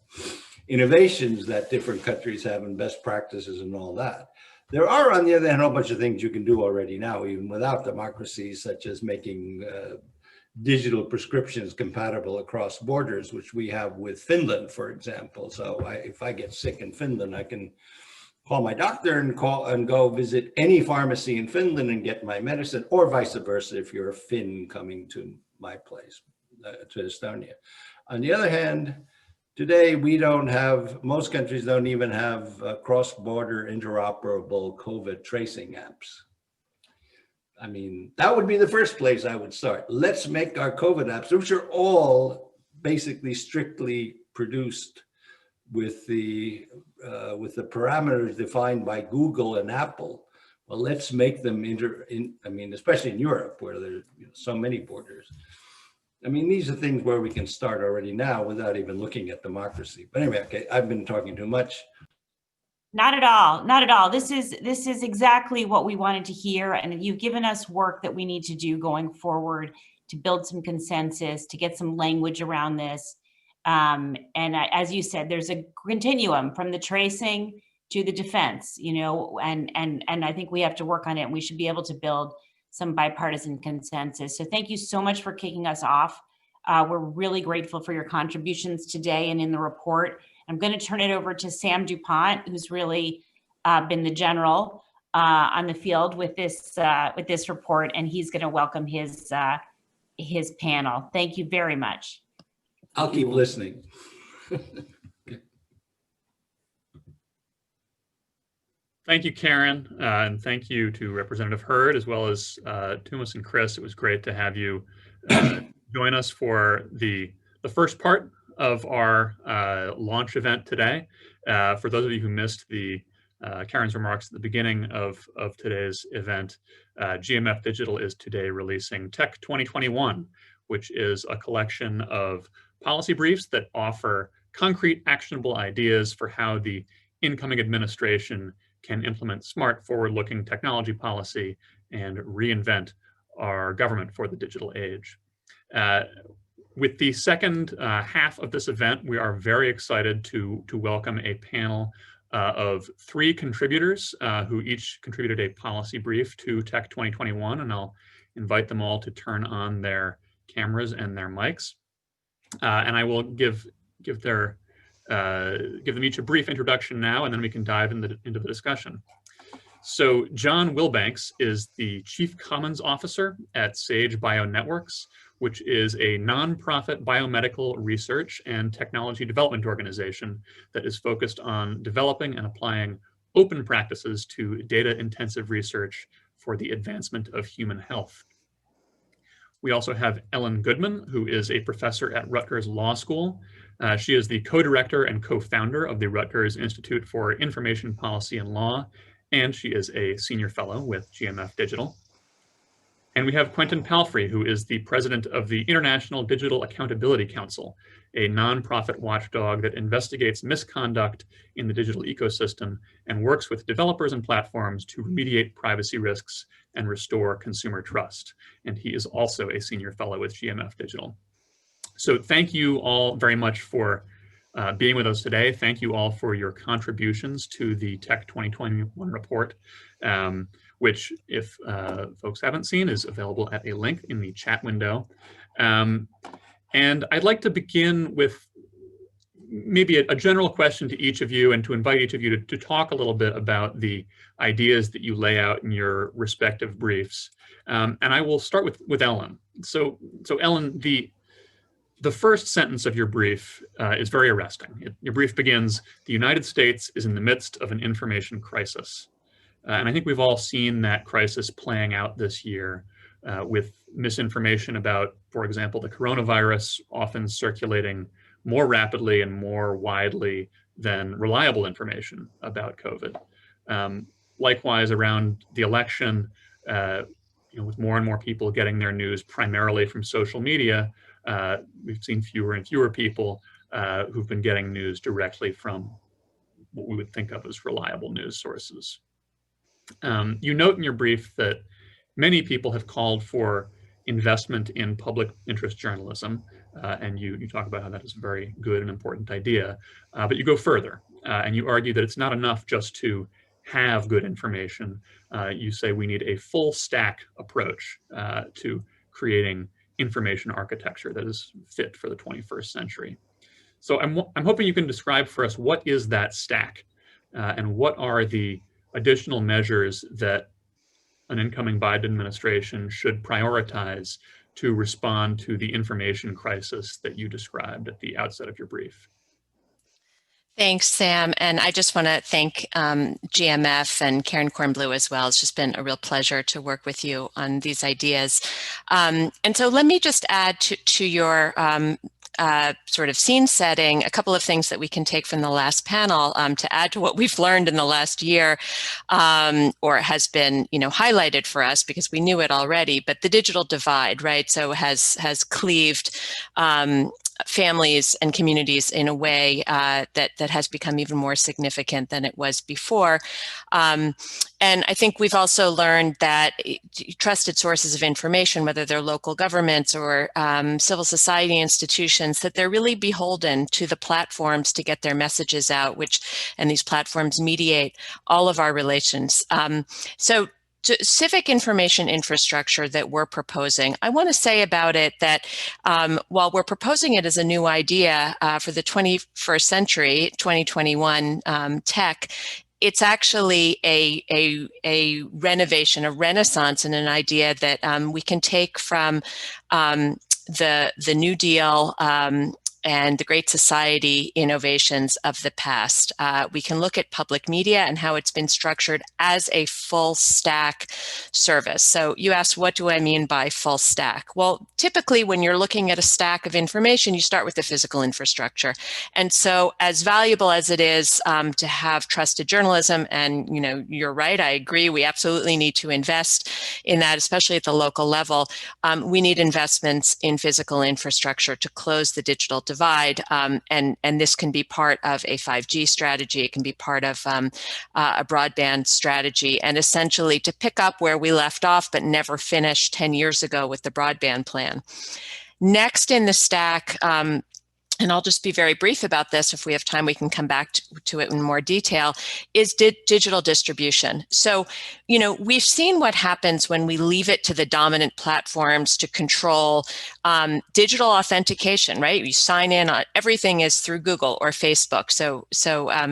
innovations that different countries have and best practices and all that. There are, on the other hand, a whole bunch of things you can do already now, even without democracies, such as making digital prescriptions compatible across borders, which we have with Finland, for example. So if I get sick in Finland, I can call my doctor and go visit any pharmacy in Finland and get my medicine, or vice versa if you're a Finn coming to my place, to Estonia. On the other hand, today, most countries don't even have cross-border interoperable COVID tracing apps. I mean, that would be the first place I would start. Let's make our COVID apps, which are all basically strictly produced with the parameters defined by Google and Apple, well, let's make them I mean, especially in Europe where there's so many borders. I mean, these are things where we can start already now without even looking at democracy. But anyway, okay, I've been talking too much. Not at all. Not at all. This is exactly what we wanted to hear. And you've given us work that we need to do going forward to build some consensus, to get some language around this. As you said, there's a continuum from the tracing to the defense, and I think we have to work on it, and we should be able to build some bipartisan consensus. So thank you so much for kicking us off. We're really grateful for your contributions today and in the report. I'm going to turn it over to Sam duPont, who's really been the general on the field with this report, and he's going to welcome his panel. Thank you very much. I'll keep listening. Thank you, Karen, and thank you to Representative Hurd, as well as Toomas and Chris. It was great to have you join us for the first part of our launch event today. For those of you who missed Karen's remarks at the beginning of today's event, GMF Digital is today releasing Tech 2021, which is a collection of policy briefs that offer concrete, actionable ideas for how the incoming administration can implement smart, forward-looking technology policy and reinvent our government for the digital age. With the second half of this event, we are very excited to welcome a panel of 3 contributors who each contributed a policy brief to Tech 2021, and I'll invite them all to turn on their cameras and their mics. And I will give them each a brief introduction now, and then we can dive into the discussion. So John Wilbanks is the Chief Commons Officer at Sage Bionetworks, which is a nonprofit biomedical research and technology development organization that is focused on developing and applying open practices to data-intensive research for the advancement of human health. We also have Ellen Goodman, who is a professor at Rutgers Law School. She is the co-director and co-founder of the Rutgers Institute for Information Policy and Law, and she is a senior fellow with GMF Digital. And we have Quentin Palfrey, who is the president of the International Digital Accountability Council, a nonprofit watchdog that investigates misconduct in the digital ecosystem and works with developers and platforms to remediate privacy risks and restore consumer trust. And he is also a senior fellow with GMF Digital. So thank you all very much for being with us today. Thank you all for your contributions to the Tech 2021 report, which, if folks haven't seen, is available at a link in the chat window. And I'd like to begin with maybe a general question to each of you, and to invite each of you to talk a little bit about the ideas that you lay out in your respective briefs. And I will start with Ellen. So Ellen, the first sentence of your brief is very arresting. Your brief begins, "The United States is in the midst of an information crisis." And I think we've all seen that crisis playing out this year with misinformation about, for example, the coronavirus often circulating more rapidly and more widely than reliable information about COVID. Likewise, around the election, with more and more people getting their news primarily from social media, we've seen fewer and fewer people who've been getting news directly from what we would think of as reliable news sources. You note in your brief that many people have called for investment in public interest journalism, and you talk about how that is a very good and important idea, but you go further, and you argue that it's not enough just to have good information. You say we need a full stack approach to creating information architecture that is fit for the 21st century. So I'm hoping you can describe for us what is that stack, and what are the additional measures that an incoming Biden administration should prioritize to respond to the information crisis that you described at the outset of your brief. Thanks, Sam. And I just want to thank GMF and Karen Kornbluh as well. It's just been a real pleasure to work with you on these ideas. And so let me just add to your sort of scene setting, a couple of things that we can take from the last panel to add to what we've learned in the last year, or has been, highlighted for us because we knew it already. But the digital divide, right? So has cleaved families and communities in a way that has become even more significant than it was before. And I think we've also learned that trusted sources of information, whether they're local governments or civil society institutions, that they're really beholden to the platforms to get their messages out, and these platforms mediate all of our relations. So civic information infrastructure that we're proposing, I want to say about it that while we're proposing it as a new idea for the 21st century, 2021 tech, it's actually a renovation, a renaissance, and an idea that we can take from the New Deal and the Great Society innovations of the past. We can look at public media and how it's been structured as a full stack service. So you asked, what do I mean by full stack? Well, typically when you're looking at a stack of information, you start with the physical infrastructure. And so as valuable as it is to have trusted journalism, and you're right, I agree, we absolutely need to invest in that, especially at the local level. We need investments in physical infrastructure to close the digital divide, and this can be part of a 5G strategy. It can be part of a broadband strategy, and essentially to pick up where we left off but never finished 10 years ago with the broadband plan. Next in the stack, and I'll just be very brief about this. If we have time, we can come back to it in more detail, is digital distribution. So, we've seen what happens when we leave it to the dominant platforms to control digital authentication, right? You sign in on everything is through Google or Facebook. So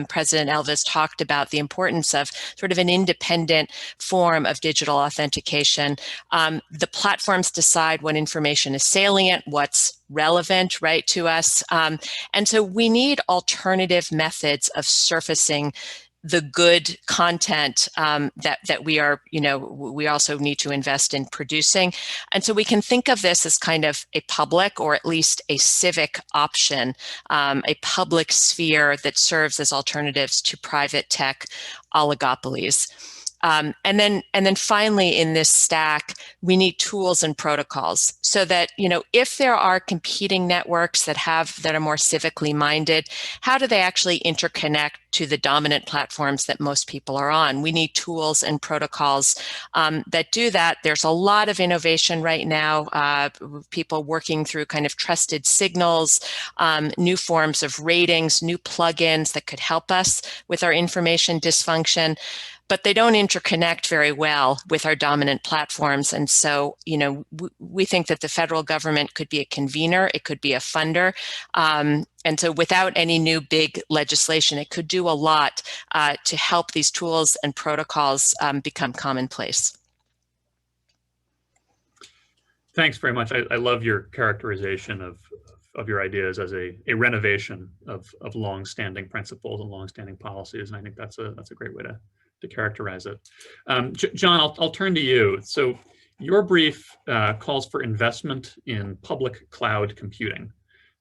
President Ilves talked about the importance of sort of an independent form of digital authentication. The platforms decide what information is salient, what's relevant, right, to us. And so we need alternative methods of surfacing the good content that we are, we also need to invest in producing. And so we can think of this as kind of a public, or at least a civic option, a public sphere that serves as alternatives to private tech oligopolies. And then finally in this stack, we need tools and protocols so that, if there are competing networks that are more civically minded, how do they actually interconnect to the dominant platforms that most people are on? We need tools and protocols that do that. There's a lot of innovation right now, people working through kind of trusted signals, new forms of ratings, new plugins that could help us with our information dysfunction. But they don't interconnect very well with our dominant platforms. And so, we think that the federal government could be a convener, it could be a funder. And so without any new big legislation, it could do a lot to help these tools and protocols become commonplace. Thanks very much. I love your characterization of your ideas as a renovation of long-standing principles and long-standing policies. And I think that's a great way to characterize it. John, I'll turn to you. So your brief calls for investment in public cloud computing.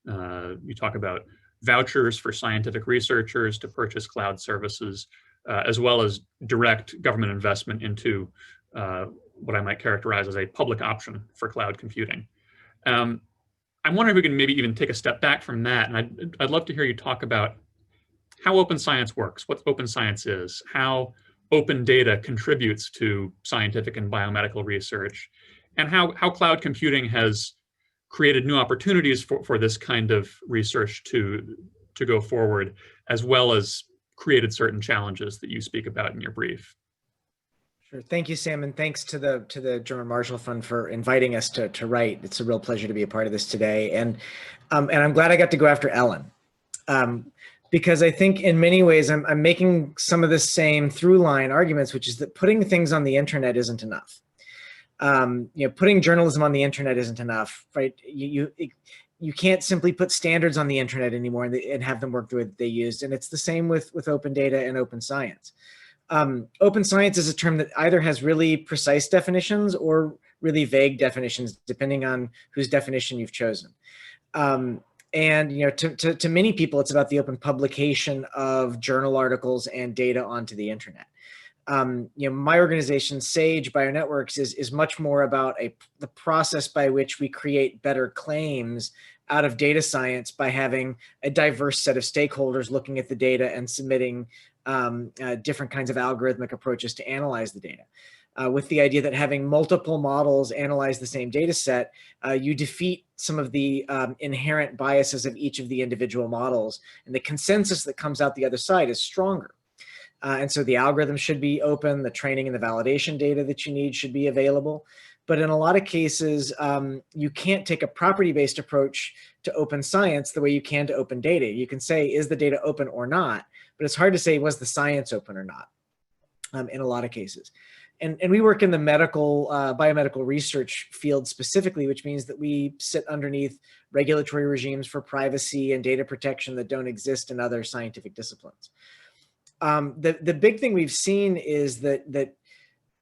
You talk about vouchers for scientific researchers to purchase cloud services, as well as direct government investment into what I might characterize as a public option for cloud computing. I'm wondering if we can maybe even take a step back from that, and I'd love to hear you talk about how open science works, what open science is, how open data contributes to scientific and biomedical research, and how cloud computing has created new opportunities for this kind of research to go forward, as well as created certain challenges that you speak about in your brief. Sure. Thank you, Sam, and thanks to the German Marshall Fund for inviting us to write. It's a real pleasure to be a part of this today, and I'm glad I got to go after Ellen. Because I think in many ways I'm making some of the same through line arguments, which is that putting things on the internet isn't enough. Putting journalism on the internet isn't enough, right? You can't simply put standards on the internet anymore and have them work the way that they used. And it's the same with open data and open science. Open science is a term that either has really precise definitions or really vague definitions, depending on whose definition you've chosen. And to many people, it's about the open publication of journal articles and data onto the internet. My organization, Sage Bionetworks, is much more about the process by which we create better claims out of data science by having a diverse set of stakeholders looking at the data and submitting different kinds of algorithmic approaches to analyze the data. With the idea that having multiple models analyze the same data set, you defeat some of the inherent biases of each of the individual models, and the consensus that comes out the other side is stronger. And so the algorithm should be open, the training and the validation data that you need should be available. But in a lot of cases, you can't take a property-based approach to open science the way you can to open data. You can say, is the data open or not? But it's hard to say, was the science open or not in a lot of cases. And we work in the biomedical research field specifically, which means that we sit underneath regulatory regimes for privacy and data protection that don't exist in other scientific disciplines. The big thing we've seen is that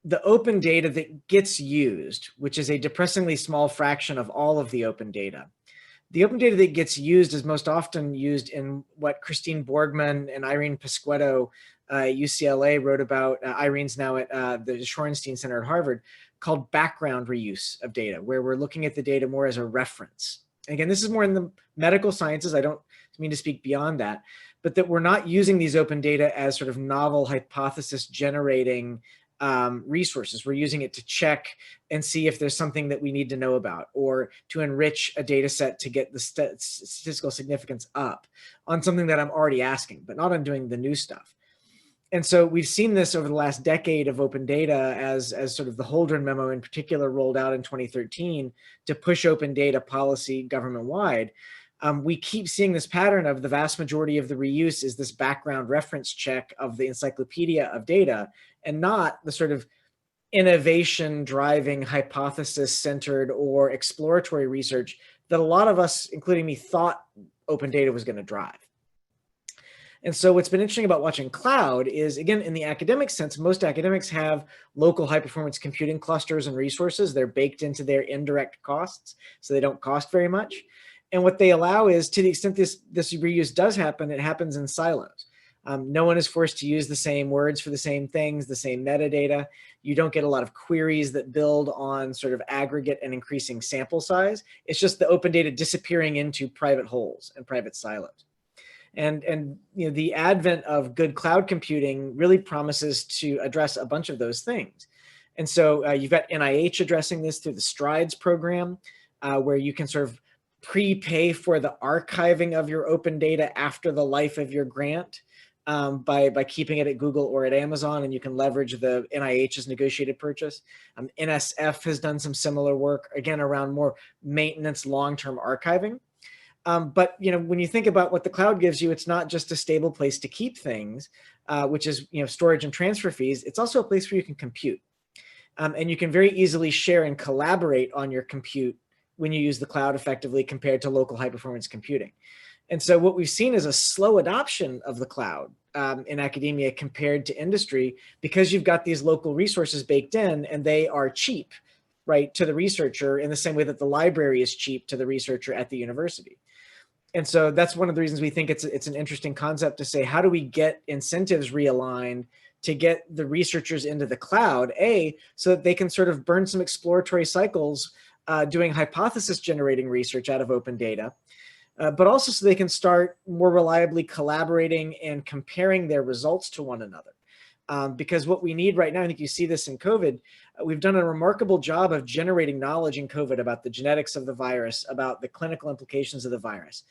the open data that gets used, which is a depressingly small fraction of all of the open data, the open data that gets used is most often used in what Christine Borgman and Irene Pasquetto, UCLA, wrote about. Irene's now at the Shorenstein Center at Harvard, called background reuse of data, where we're looking at the data more as a reference. And again, this is more in the medical sciences. I don't mean to speak beyond that, but that we're not using these open data as sort of novel hypothesis generating resources. We're using it to check and see if there's something that we need to know about, or to enrich a data set to get the statistical significance up on something that I'm already asking, but not on doing the new stuff. And so we've seen this over the last decade of open data as sort of the Holdren memo in particular rolled out in 2013 to push open data policy government-wide. We keep seeing this pattern of the vast majority of the reuse is this background reference check of the encyclopedia of data, and not the sort of innovation driving hypothesis centered or exploratory research that a lot of us, including me, thought open data was going to drive. And so what's been interesting about watching cloud is, again, in the academic sense, most academics have local high performance computing clusters and resources. They're baked into their indirect costs, so they don't cost very much. And what they allow is, to the extent this reuse does happen, it happens in silos. No one is forced to use the same words for the same things, the same metadata. You don't get a lot of queries that build on sort of aggregate and increasing sample size. It's just the open data disappearing into private holes and private silos. And the advent of good cloud computing really promises to address a bunch of those things. And so you've got NIH addressing this through the STRIDES program, where you can sort of prepay for the archiving of your open data after the life of your grant by keeping it at Google or at Amazon, and you can leverage the NIH's negotiated purchase. NSF has done some similar work, again, around more maintenance, long-term archiving. But when you think about what the cloud gives you, it's not just a stable place to keep things, which is storage and transfer fees. It's also a place where you can compute, and you can very easily share and collaborate on your compute when you use the cloud effectively compared to local high performance computing. And so what we've seen is a slow adoption of the cloud in academia compared to industry, because you've got these local resources baked in, and they are cheap, right, to the researcher, in the same way that the library is cheap to the researcher at the university. And so that's one of the reasons we think it's an interesting concept to say, how do we get incentives realigned to get the researchers into the cloud, so that they can sort of burn some exploratory cycles doing hypothesis generating research out of open data, but also so they can start more reliably collaborating and comparing their results to one another. Because what we need right now, I think you see this in COVID, we've done a remarkable job of generating knowledge in COVID about the genetics of the virus, about the clinical implications of the virus.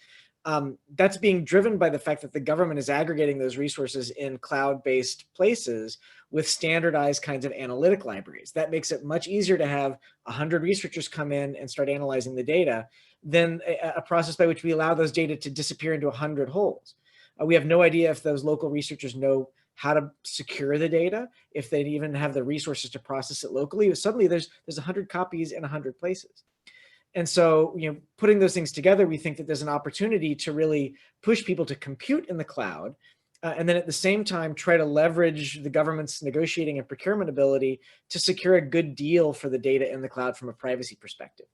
That's being driven by the fact that the government is aggregating those resources in cloud-based places with standardized kinds of analytic libraries. That makes it much easier to have 100 researchers come in and start analyzing the data than a process by which we allow those data to disappear into 100 holes. We have no idea if those local researchers know how to secure the data, if they even have the resources to process it locally. Suddenly there's 100 copies in 100 places. And so, putting those things together, we think that there's an opportunity to really push people to compute in the cloud, and then at the same time, try to leverage the government's negotiating and procurement ability to secure a good deal for the data in the cloud from a privacy perspective.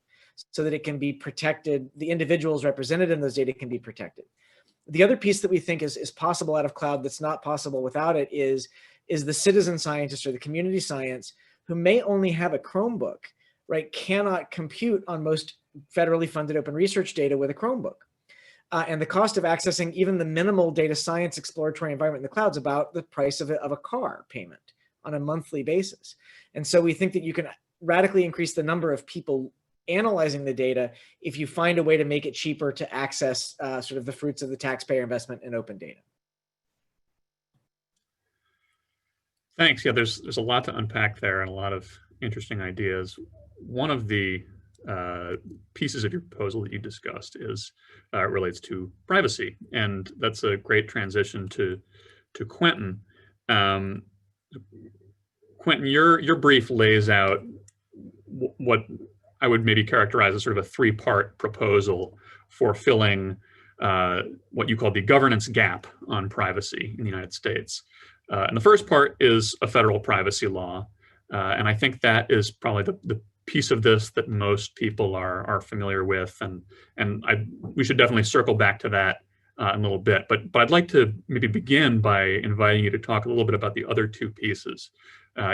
so that it can be protected. The individuals represented in those data can be protected. The other piece that we think is possible out of cloud that's not possible without it is the citizen scientist or the community science who may only have a Chromebook, right, cannot compute on most federally funded open research data with a Chromebook. And the cost of accessing even the minimal data science exploratory environment in the cloud is about the price of a car payment on a monthly basis. And so we think that you can radically increase the number of people analyzing the data if you find a way to make it cheaper to access sort of the fruits of the taxpayer investment in open data. Thanks. Yeah, there's a lot to unpack there and a lot of interesting ideas. One of the pieces of your proposal that you discussed is relates to privacy, and that's a great transition to Quentin. Quentin, your brief lays out what I would maybe characterize as sort of a three-part proposal for filling what you call the governance gap on privacy in the United States. And the first part is a federal privacy law. And I think that is probably the piece of this that most people are familiar with. And we should definitely circle back to that in a little bit. But I'd like to maybe begin by inviting you to talk a little bit about the other two pieces.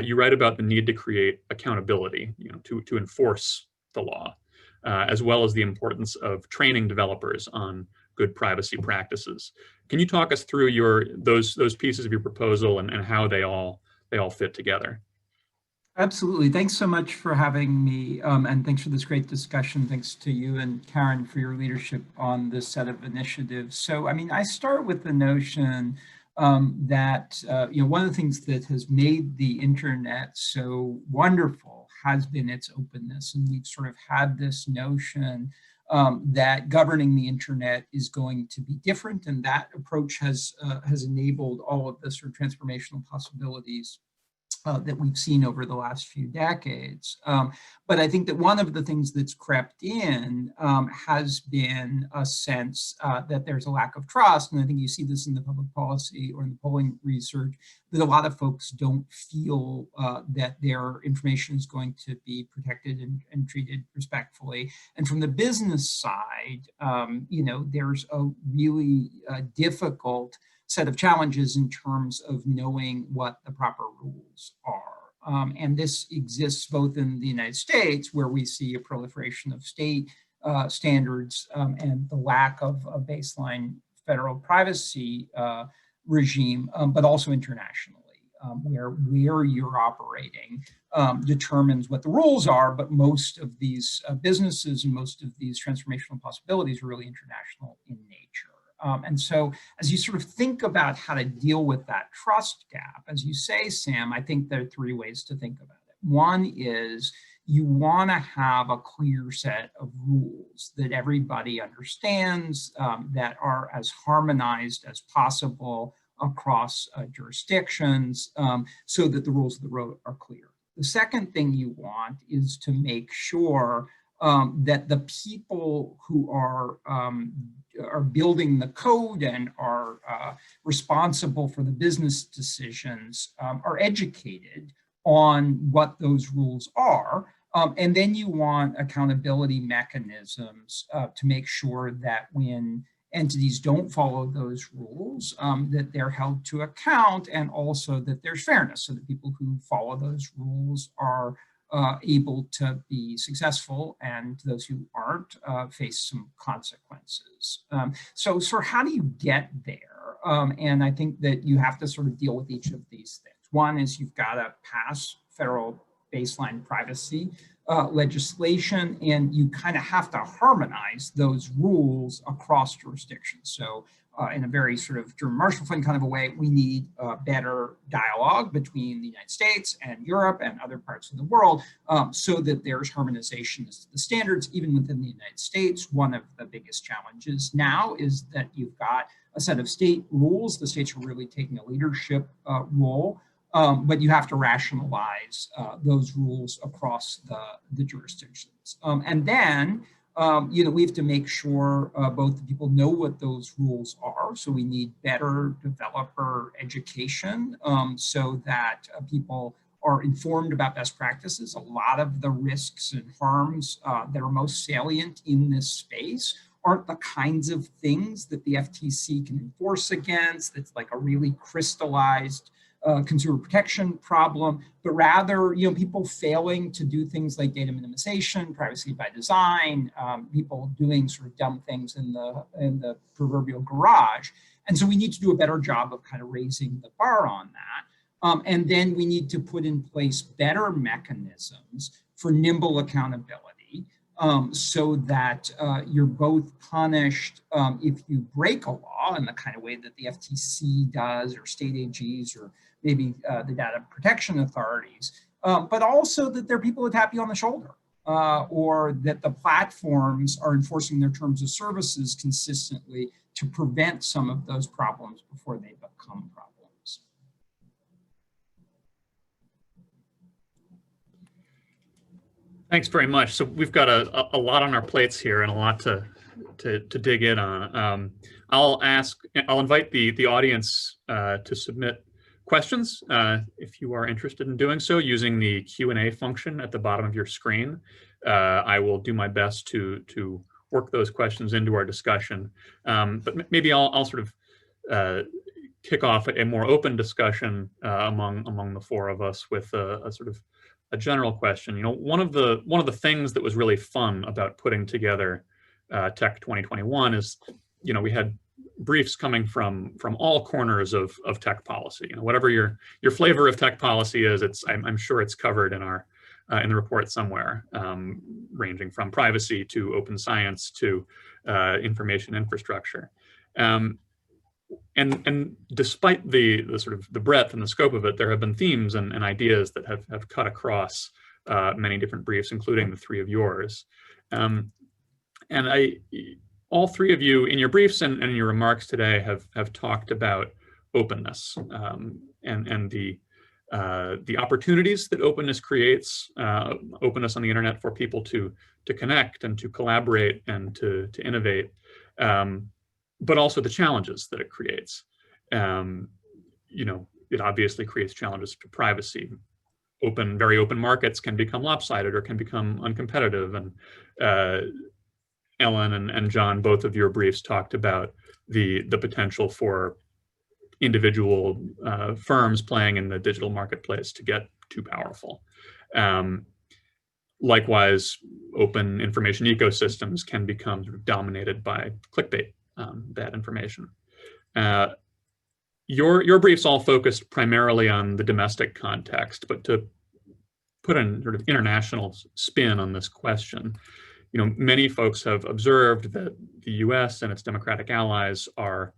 You write about the need to create accountability, to enforce the law, as well as the importance of training developers on good privacy practices. Can you talk us through those pieces of your proposal and how they all fit together? Absolutely. Thanks so much for having me, and thanks for this great discussion. Thanks to you and Karen for your leadership on this set of initiatives. So, I mean, I start with the notion that one of the things that has made the internet so wonderful has been its openness, and we've sort of had this notion that governing the internet is going to be different, and that approach has enabled all of the sort of transformational possibilities that we've seen over the last few decades. But I think that one of the things that's crept in has been a sense that there's a lack of trust. And I think you see this in the public policy or in the polling research, that a lot of folks don't feel that their information is going to be protected and treated respectfully. And from the business side, there's a really difficult set of challenges in terms of knowing what the proper rules are. And this exists both in the United States, where we see a proliferation of state standards and the lack of a baseline federal privacy regime, but also internationally, where you're operating determines what the rules are, but most of these businesses and most of these transformational possibilities are really international in nature. And so as you sort of think about how to deal with that trust gap, as you say, Sam, I think there are three ways to think about it. One is you want to have a clear set of rules that everybody understands, that are as harmonized as possible across jurisdictions, so that the rules of the road are clear. The second thing you want is to make sure that the people who are building the code and are responsible for the business decisions are educated on what those rules are. And then you want accountability mechanisms to make sure that when entities don't follow those rules, that they're held to account, and also that there's fairness, so that people who follow those rules are able to be successful, and those who aren't face some consequences. So how do you get there? And I think that you have to sort of deal with each of these things. One is you've got to pass federal baseline privacy legislation, and you kind of have to harmonize those rules across jurisdictions. So in a very sort of German Marshall Fund kind of a way, we need better dialogue between the United States and Europe and other parts of the world, so that there's harmonization as to the standards, even within the United States. One of the biggest challenges now is that you've got a set of state rules. The states are really taking a leadership role, but you have to rationalize those rules across the jurisdictions. And then we have to make sure both the people know what those rules are. So we need better developer education, so that people are informed about best practices. A lot of the risks and harms that are most salient in this space aren't the kinds of things that the FTC can enforce against. It's like a really crystallized consumer protection problem, but rather, people failing to do things like data minimization, privacy by design, people doing sort of dumb things in the proverbial garage. And so we need to do a better job of kind of raising the bar on that. And then we need to put in place better mechanisms for nimble accountability, so that you're both punished if you break a law in the kind of way that the FTC does, or state AGs, or maybe the data protection authorities, but also that there are people who tap you on the shoulder, or that the platforms are enforcing their terms of services consistently to prevent some of those problems before they become problems. Thanks very much. So we've got a lot on our plates here and a lot to dig in on. I'll invite the audience to submit questions if you are interested in doing so using the Q&A function at the bottom of your screen. I will do my best to work those questions into our discussion. But maybe I'll sort of kick off a more open discussion among the four of us with a sort of a general question. One of the things that was really fun about putting together Tech 2021 is, we had briefs coming from all corners of tech policy. Whatever your flavor of tech policy is, I'm sure it's covered in our in the report somewhere, ranging from privacy to open science to information infrastructure. And despite the sort of the breadth and the scope of it, there have been themes and ideas that have cut across many different briefs, including the three of yours. And all three of you in your briefs and in your remarks today have talked about openness and the opportunities that openness creates, openness on the internet for people to connect and to collaborate and to innovate, but also the challenges that it creates. It obviously creates challenges to privacy. Very open markets can become lopsided or can become uncompetitive. And Ellen and John, both of your briefs talked about the potential for individual firms playing in the digital marketplace to get too powerful. Likewise, open information ecosystems can become sort of dominated by clickbait, bad information. Your briefs all focused primarily on the domestic context, but to put a sort of international spin on this question, many folks have observed that the US and its democratic allies are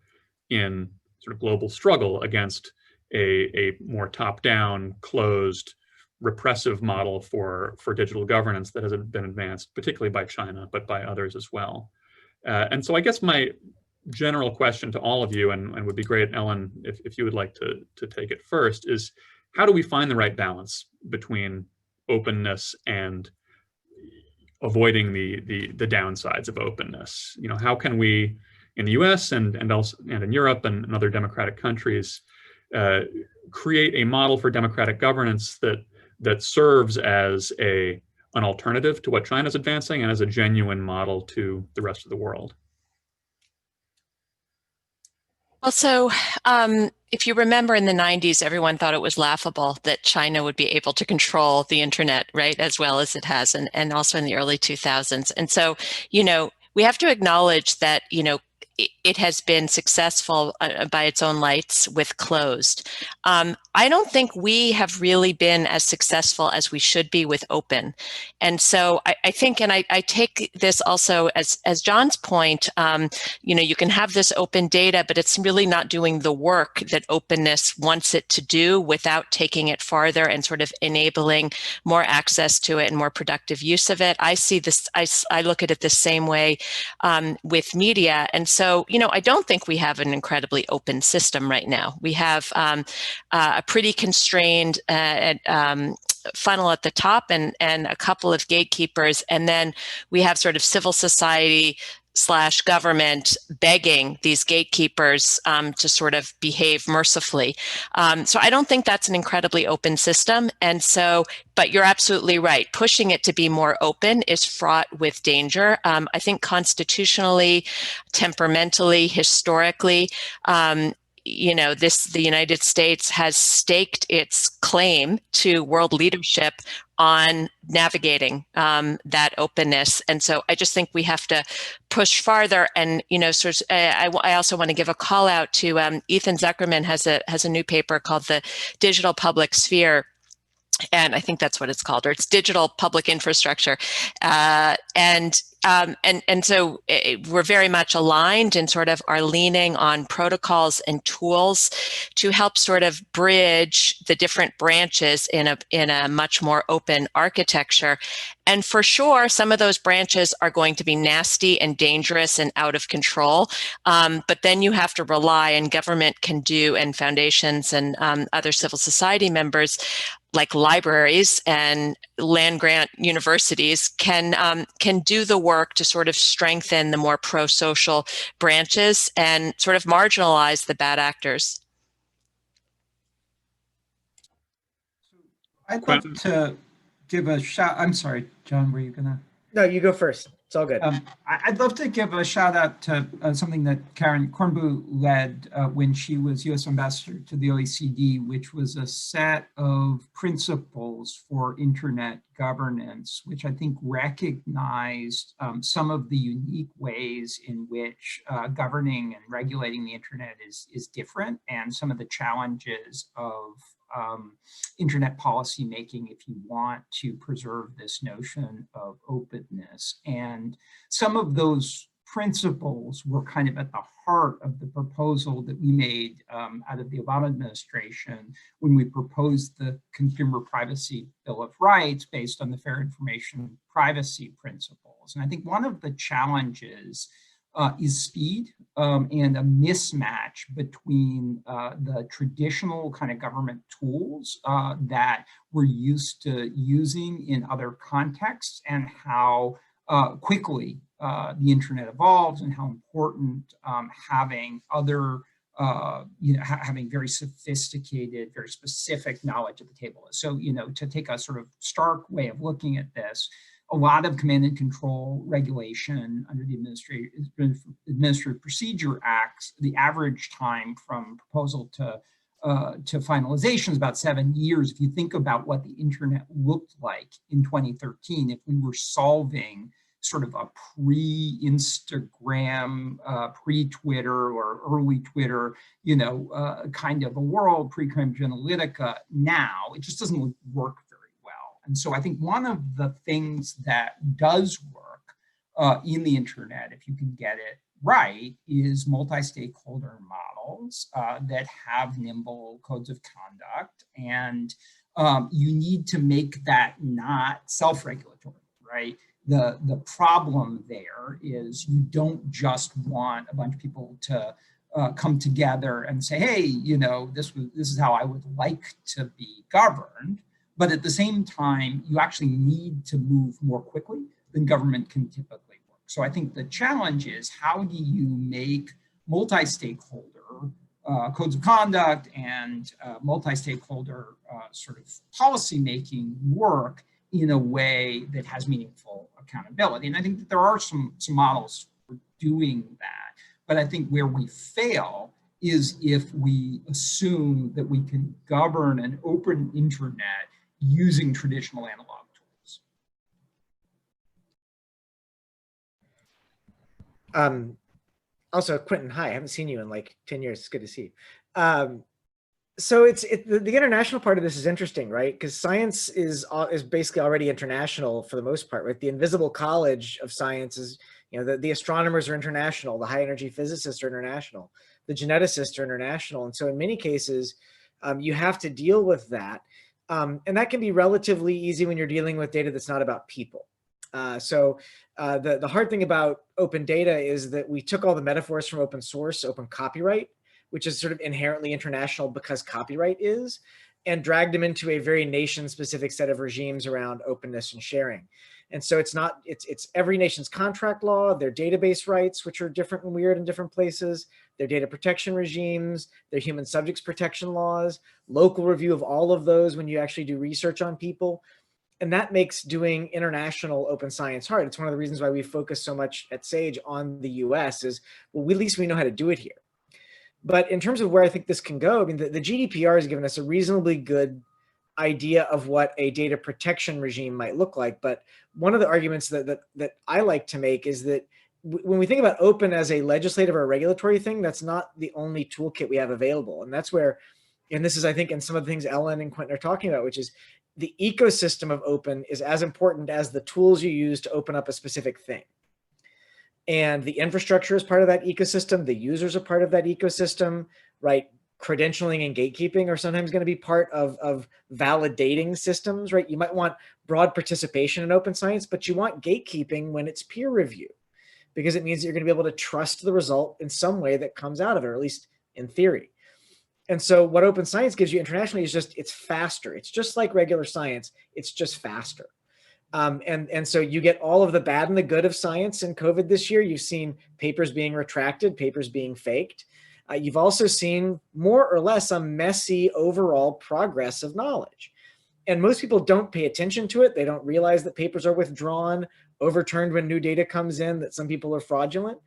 in sort of global struggle against a more top-down, closed, repressive model for digital governance that has been advanced, particularly by China, but by others as well. And so I guess my general question to all of you, and would be great, Ellen, if you would like to take it first, is how do we find the right balance between openness and avoiding the downsides of openness? How can we, in the US and in Europe and in other democratic countries, create a model for democratic governance that serves as an alternative to what China's advancing and as a genuine model to the rest of the world? Well, so if you remember in the 90s, everyone thought it was laughable that China would be able to control the internet, right, as well as it has, and also in the early 2000s. And so, we have to acknowledge that, it has been successful by its own lights with closed. I don't think we have really been as successful as we should be with open. And so I think, and I take this also as John's point, you can have this open data, but it's really not doing the work that openness wants it to do without taking it farther and sort of enabling more access to it and more productive use of it. I see this, I look at it the same way with media. And so, I don't think we have an incredibly open system right now. We have a pretty constrained funnel at the top and a couple of gatekeepers. And then we have sort of civil society / government begging these gatekeepers to sort of behave mercifully. So I don't think that's an incredibly open system. And so, but you're absolutely right. Pushing it to be more open is fraught with danger. I think constitutionally, temperamentally, historically, the United States has staked its claim to world leadership on navigating that openness. And so I just think we have to push farther. And, I also want to give a call out to Ethan Zuckerman has a new paper called The Digital Public Sphere. And I think that's what it's called, or it's digital public infrastructure. And so we're very much aligned and sort of are leaning on protocols and tools to help sort of bridge the different branches in a much more open architecture. And for sure, some of those branches are going to be nasty and dangerous and out of control. But then you have to rely, and government can do, and foundations and other civil society members, like libraries and land-grant universities, can do the work to sort of strengthen the more pro-social branches and sort of marginalize the bad actors. I'd love to give a shout. I'm sorry, John, were you gonna? No, you go first. It's all good. I'd love to give a shout out to something that Karen Kornbluh led when she was U.S. ambassador to the OECD, which was a set of principles for internet governance, which I think recognized some of the unique ways in which governing and regulating the internet is different, and some of the challenges of internet policy making if you want to preserve this notion of openness. And some of those principles were kind of at the heart of the proposal that we made out of the Obama administration when we proposed the Consumer Privacy Bill of Rights based on the Fair Information Privacy principles. And I think one of the challenges is speed and a mismatch between the traditional kind of government tools that we're used to using in other contexts, and how quickly the internet evolves, and how important having other, having very sophisticated, very specific knowledge at the table is. So, to take a sort of stark way of looking at this, a lot of command and control regulation under the Administrative Procedure Acts, the average time from proposal to finalization is about 7 years. If you think about what the internet looked like in 2013, if we were solving sort of a pre-Instagram, pre-Twitter or early Twitter, kind of a world, pre-Cambridge Analytica now, it just doesn't work very well. And so I think one of the things that does work in the internet, if you can get it right, is multi-stakeholder models that have nimble codes of conduct. And you need to make that not self-regulatory, right? The problem there is you don't just want a bunch of people to come together and say, hey, this is how I would like to be governed. But at the same time, you actually need to move more quickly than government can typically work. So I think the challenge is, how do you make multi-stakeholder codes of conduct and multi-stakeholder sort of policy making work in a way that has meaningful accountability? And I think that there are some models for doing that. But I think where we fail is if we assume that we can govern an open internet using traditional analog tools. Also, Quentin, hi, I haven't seen you in like 10 years. It's good to see you. So the international part of this is interesting, right? Because science is basically already international for the most part, right? The invisible college of science is, the astronomers are international, the high energy physicists are international, the geneticists are international. And so in many cases, you have to deal with that. And that can be relatively easy when you're dealing with data that's not about people. So the hard thing about open data is that we took all the metaphors from open source, open copyright, which is sort of inherently international because copyright is, and dragged them into a very nation-specific set of regimes around openness and sharing. And so it's every nation's contract law, their database rights, which are different and weird in different places, their data protection regimes, their human subjects protection laws, local review of all of those when you actually do research on people. And that makes doing international open science hard. It's one of the reasons why we focus so much at SAGE on the US is, well, at least we know how to do it here. But in terms of where I think this can go, I mean, the GDPR has given us a reasonably good idea of what a data protection regime might look like. But one of the arguments that I like to make is that when we think about open as a legislative or a regulatory thing, that's not the only toolkit we have available. And that's where, and this is, I think, in some of the things Ellen and Quentin are talking about, which is the ecosystem of open is as important as the tools you use to open up a specific thing. And the infrastructure is part of that ecosystem. The users are part of that ecosystem, right? Credentialing and gatekeeping are sometimes going to be part of validating systems, right? You might want broad participation in open science, but you want gatekeeping when it's peer review, because it means that you're going to be able to trust the result in some way that comes out of it, or at least in theory. And so what open science gives you internationally is just, it's faster. It's just like regular science. It's just faster. And so you get all of the bad and the good of science in COVID this year. You've seen papers being retracted, papers being faked. You've also seen more or less a messy overall progress of knowledge. And most people don't pay attention to it. They don't realize that papers are withdrawn, overturned when new data comes in, that some people are fraudulent.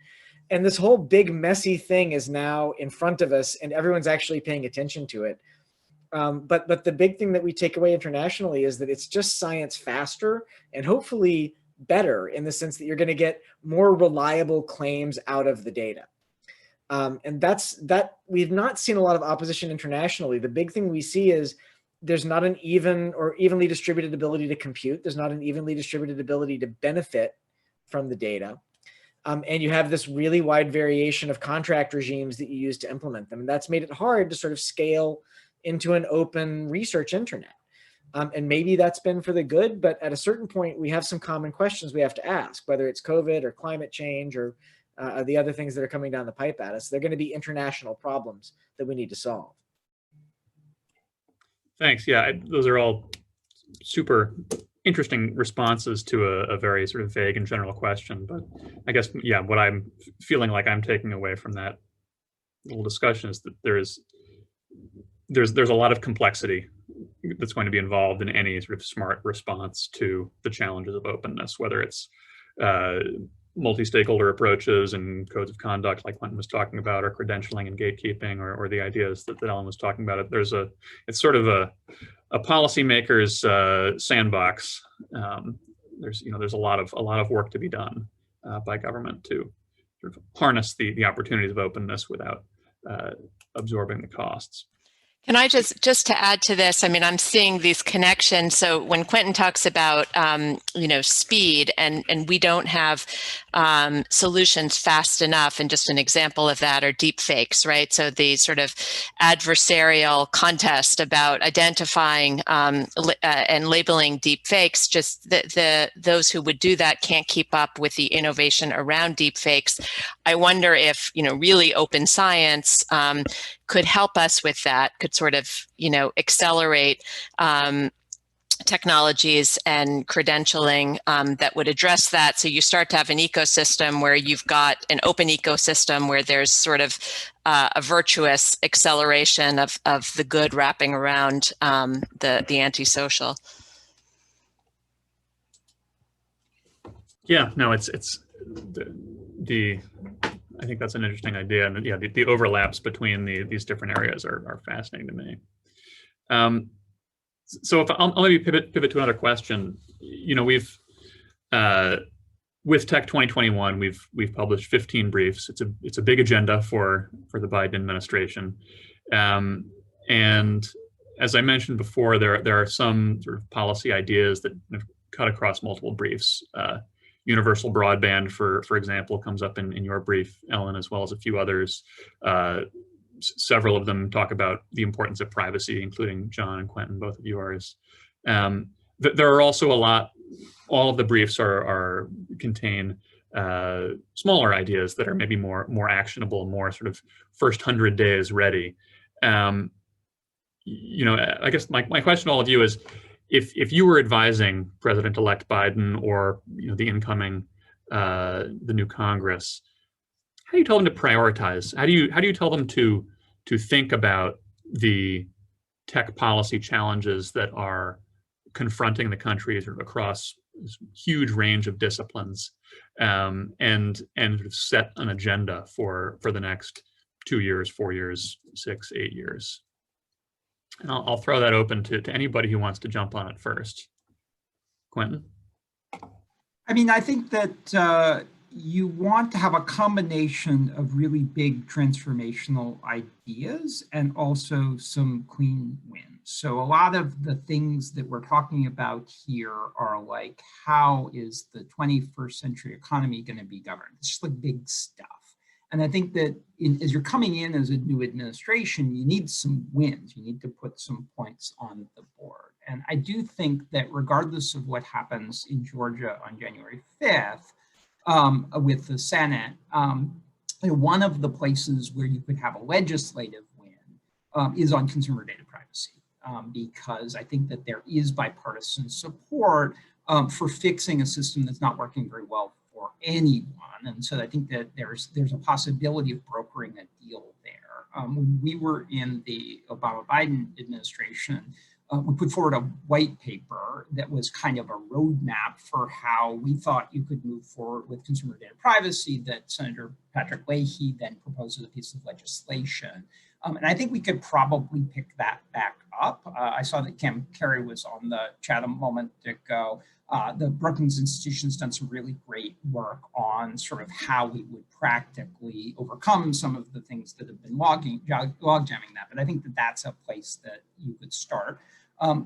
And this whole big messy thing is now in front of us and everyone's actually paying attention to it. But the big thing that we take away internationally is that it's just science faster and hopefully better in the sense that you're going to get more reliable claims out of the data. And that we've not seen a lot of opposition internationally. The big thing we see is there's not an even or evenly distributed ability to compute. There's not an evenly distributed ability to benefit from the data. And you have this really wide variation of contract regimes that you use to implement them. And that's made it hard to sort of scale into an open research internet. And maybe that's been for the good, but at a certain point, we have some common questions we have to ask, whether it's COVID or climate change or the other things that are coming down the pipe at us. They're going to be international problems that we need to solve. Thanks. Yeah, those are all super interesting responses to a very sort of vague and general question. But I guess, yeah, what I'm feeling like I'm taking away from that little discussion is that there's a lot of complexity that's going to be involved in any sort of smart response to the challenges of openness, whether it's multi-stakeholder approaches and codes of conduct like Quentin was talking about, or credentialing and gatekeeping, or the ideas that Ellen was talking about. It's sort of a policymaker's sandbox. There's a lot of work to be done by government to sort of harness the opportunities of openness without absorbing the costs. Can I just to add to this, I mean, I'm seeing these connections. So when Quentin talks about, speed and we don't have solutions fast enough, and just an example of that are deep fakes, right? So the sort of adversarial contest about identifying and labeling deep fakes, just those who would do that can't keep up with the innovation around deep fakes. I wonder if, really open science could help us with that, could sort of, accelerate technologies and credentialing that would address that. So you start to have an ecosystem where you've got an open ecosystem where there's sort of a virtuous acceleration of the good wrapping around the antisocial. Yeah, no, it's I think that's an interesting idea, and yeah, the overlaps between these different areas are fascinating to me. So if I'll maybe pivot to another question. We've with Tech 2021, we've published 15 briefs. It's a big agenda for the Biden administration, and as I mentioned before, there are some sort of policy ideas that have cut across multiple briefs. Universal broadband, for example, comes up in your brief, Ellen, as well as a few others. Several of them talk about the importance of privacy, including John and Quentin, both of yours. There are also all of the briefs contain smaller ideas that are maybe more actionable, more sort of first 100 days ready. I guess my question to all of you is, if you were advising President-elect Biden or the incoming the new Congress, how do you tell them to prioritize? How do you tell them to think about the tech policy challenges that are confronting the country sort of across this huge range of disciplines, and sort of set an agenda for the next 2 years, 4 years, 6, 8 years? And I'll throw that open to anybody who wants to jump on it first. Quentin? I mean, I think that you want to have a combination of really big transformational ideas and also some clean wins. So a lot of the things that we're talking about here are like, how is the 21st century economy going to be governed? It's just like big stuff. And I think that as you're coming in as a new administration, you need some wins. You need to put some points on the board. And I do think that regardless of what happens in Georgia on January 5th with the Senate, one of the places where you could have a legislative win is on consumer data privacy, because I think that there is bipartisan support for fixing a system that's not working very well for anyone. And so I think that there's a possibility of brokering a deal there. When we were in the Obama-Biden administration, we put forward a white paper that was kind of a roadmap for how we thought you could move forward with consumer data privacy that Senator Patrick Leahy then proposed as a piece of legislation. And I think we could probably pick that back up. I saw that Kim Carey was on the chat a moment ago. The Brookings Institution's done some really great work on sort of how we would practically overcome some of the things that have been logjaming that. But I think that that's a place that you could start.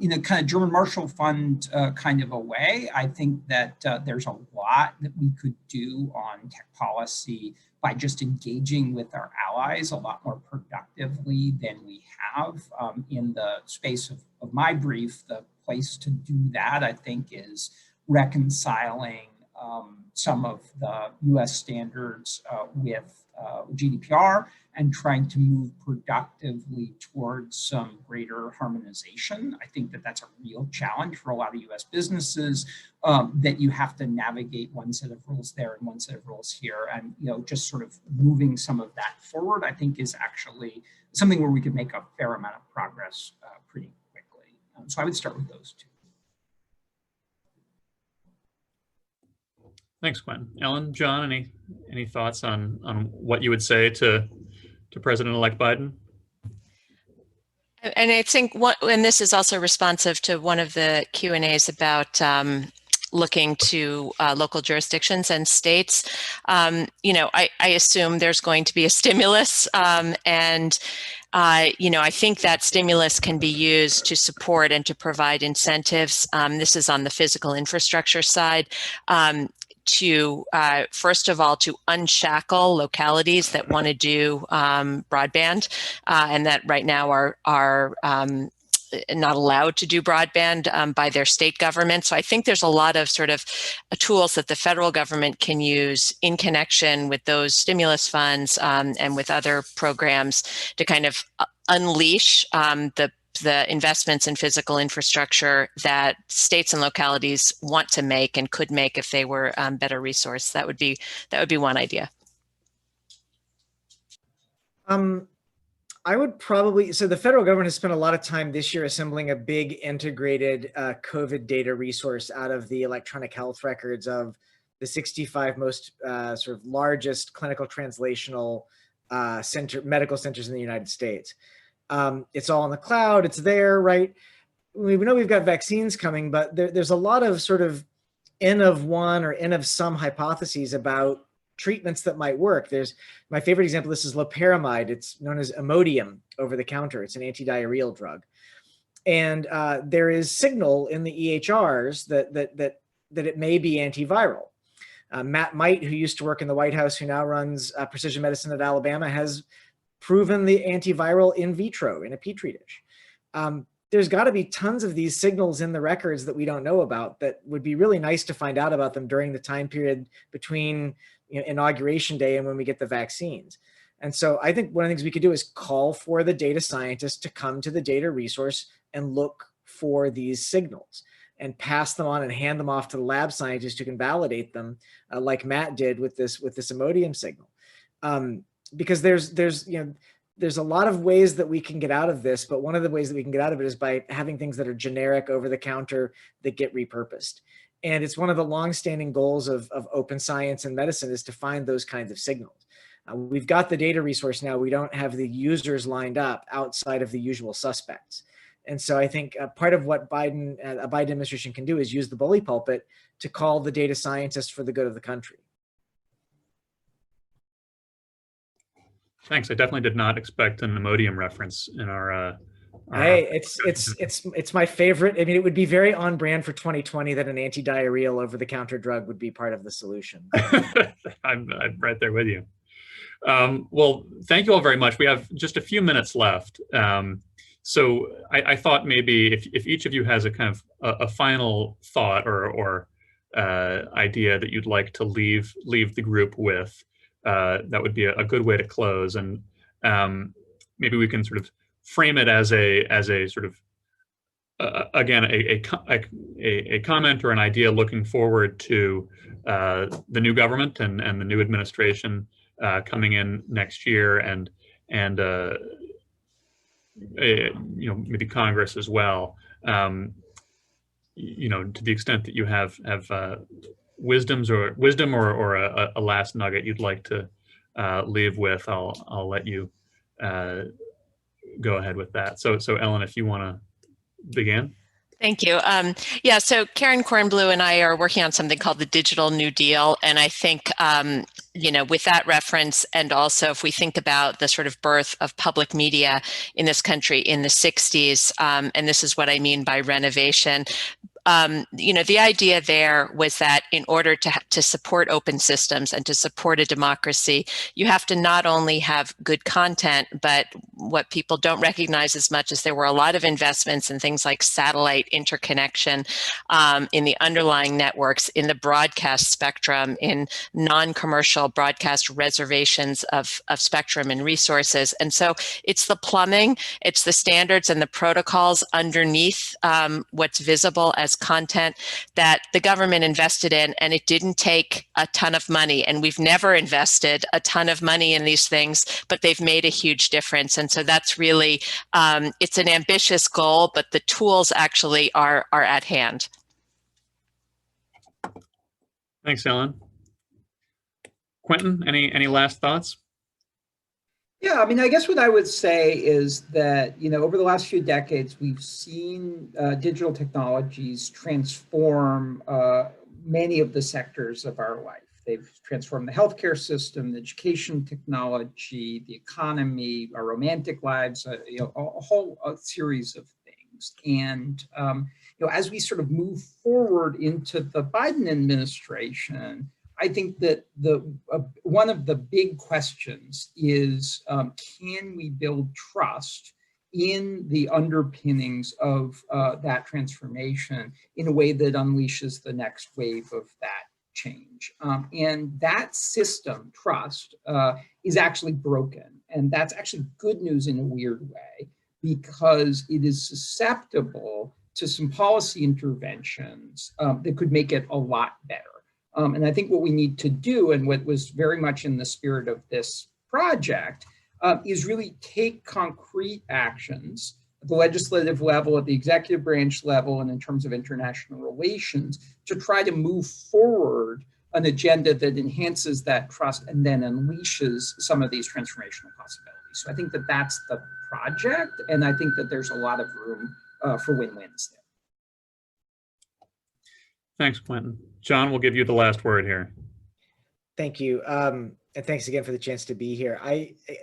In a kind of German Marshall Fund kind of a way, I think that there's a lot that we could do on tech policy by just engaging with our allies a lot more productively than we have. In the space of my brief, the place to do that, I think, is reconciling some of the US standards with GDPR and trying to move productively towards some greater harmonization. I think that that's a real challenge for a lot of US businesses, that you have to navigate one set of rules there and one set of rules here. And just sort of moving some of that forward, I think, is actually something where we could make a fair amount of progress pretty quickly. So I would start with those two. Thanks, Quentin. Ellen, John, any thoughts on what you would say to President-elect Biden? And I think and this is also responsive to one of the Q&As about looking to local jurisdictions and states. I assume there's going to be a stimulus, and I think that stimulus can be used to support and to provide incentives. This is on the physical infrastructure side. To first of all, to unshackle localities that want to do broadband and that right now are not allowed to do broadband by their state government. So I think there's a lot of sort of tools that the federal government can use in connection with those stimulus funds and with other programs to kind of unleash the investments in physical infrastructure that states and localities want to make and could make if they were better resourced. That would be one idea. I would probably, so the federal government has spent a lot of time this year assembling a big integrated COVID data resource out of the electronic health records of the 65 most sort of largest clinical translational medical centers in the United States. It's all in the cloud, it's there, right? We know we've got vaccines coming, but there's a lot of sort of N of one or N of some hypotheses about treatments that might work. There's my favorite example, this is loperamide. It's known as Imodium over the counter. It's an antidiarrheal drug. And there is signal in the EHRs that it may be antiviral. Matt Might, who used to work in the White House, who now runs precision medicine at Alabama, has proven the antiviral in vitro in a petri dish. There's got to be tons of these signals in the records that we don't know about that would be really nice to find out about them during the time period between inauguration day and when we get the vaccines. And so I think one of the things we could do is call for the data scientists to come to the data resource and look for these signals and pass them on and hand them off to the lab scientists who can validate them, like Matt did with this Imodium signal. Because there's a lot of ways that we can get out of this, but one of the ways that we can get out of it is by having things that are generic, over the counter, that get repurposed. And it's one of the longstanding goals of open science and medicine is to find those kinds of signals. We've got the data resource now. We don't have the users lined up outside of the usual suspects. And so I think part of what a Biden administration can do is use the bully pulpit to call the data scientists for the good of the country. Thanks. I definitely did not expect an Imodium reference in our. Hey, it's my favorite. I mean, it would be very on brand for 2020 that an anti-diarrheal over-the-counter drug would be part of the solution. I'm right there with you. Well, thank you all very much. We have just a few minutes left. So I thought maybe if each of you has a kind of a final thought or idea that you'd like to leave the group with, that would be a good way to close. And maybe we can sort of frame it as a sort of again a comment or an idea looking forward to the new government and the new administration coming in next year, and maybe Congress as well. To the extent that you have wisdom or a last nugget you'd like to leave with, I'll let you go ahead with that. So Ellen, if you want to begin. Thank you. Yeah, so Karen Kornbluh and I are working on something called the Digital New Deal. And I think, with that reference, and also if we think about the sort of birth of public media in this country in the 60s, and this is what I mean by renovation, the idea there was that in order to support open systems and to support a democracy, you have to not only have good content, but what people don't recognize as much is there were a lot of investments in things like satellite interconnection, in the underlying networks, in the broadcast spectrum, in non-commercial broadcast reservations of spectrum and resources. And so it's the plumbing, it's the standards and the protocols underneath what's visible as content that the government invested in, and it didn't take a ton of money. And we've never invested a ton of money in these things, but they've made a huge difference. And so that's really, it's an ambitious goal, but the tools actually are at hand. Thanks, Ellen. Quentin, any last thoughts? Yeah, I mean, I guess what I would say is that, over the last few decades, we've seen digital technologies transform many of the sectors of our life. They've transformed the healthcare system, the education technology, the economy, our romantic lives, a whole series of things. And, as we sort of move forward into the Biden administration, I think that one of the big questions is, can we build trust in the underpinnings of that transformation in a way that unleashes the next wave of that change? And that system, trust, is actually broken. And that's actually good news in a weird way, because it is susceptible to some policy interventions that could make it a lot better. And I think what we need to do, and what was very much in the spirit of this project, is really take concrete actions at the legislative level, at the executive branch level, and in terms of international relations, to try to move forward an agenda that enhances that trust and then unleashes some of these transformational possibilities. So I think that that's the project, and I think that there's a lot of room for win-wins there. Thanks, Quentin. John, we'll give you the last word here. Thank you. And thanks again for the chance to be here.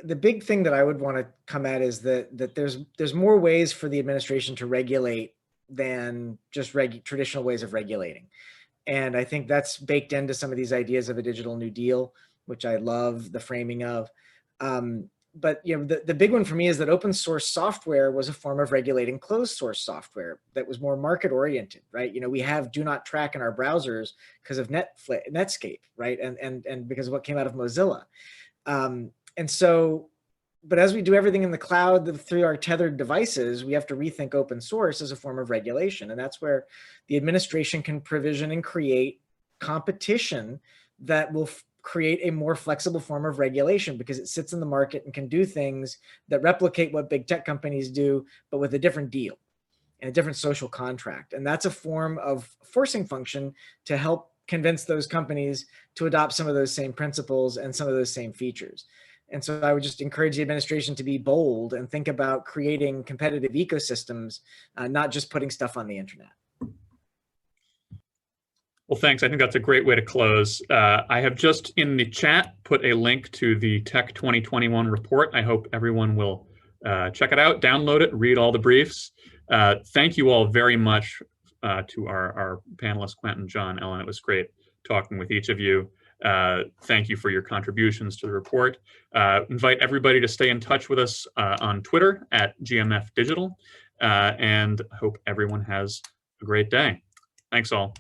The big thing that I would want to come at is that there's more ways for the administration to regulate than just traditional ways of regulating. And I think that's baked into some of these ideas of a digital New Deal, which I love the framing of. But the big one for me is that open source software was a form of regulating closed source software that was more market oriented, right? We have do not track in our browsers because of Netscape, right? And because of what came out of Mozilla. And so But as we do everything in the cloud through our tethered devices, we have to rethink open source as a form of regulation. And that's where the administration can provision and create competition that will create a more flexible form of regulation, because it sits in the market and can do things that replicate what big tech companies do, but with a different deal and a different social contract. And that's a form of forcing function to help convince those companies to adopt some of those same principles and some of those same features. And so I would just encourage the administration to be bold and think about creating competitive ecosystems, not just putting stuff on the internet. Well, thanks. I think that's a great way to close. I have just in the chat put a link to the Tech 2021 report. I hope everyone will check it out, download it, read all the briefs. Thank you all very much to our panelists, Quentin, John, Ellen. It was great talking with each of you. Thank you for your contributions to the report. Invite everybody to stay in touch with us on Twitter at GMF Digital, and hope everyone has a great day. Thanks all.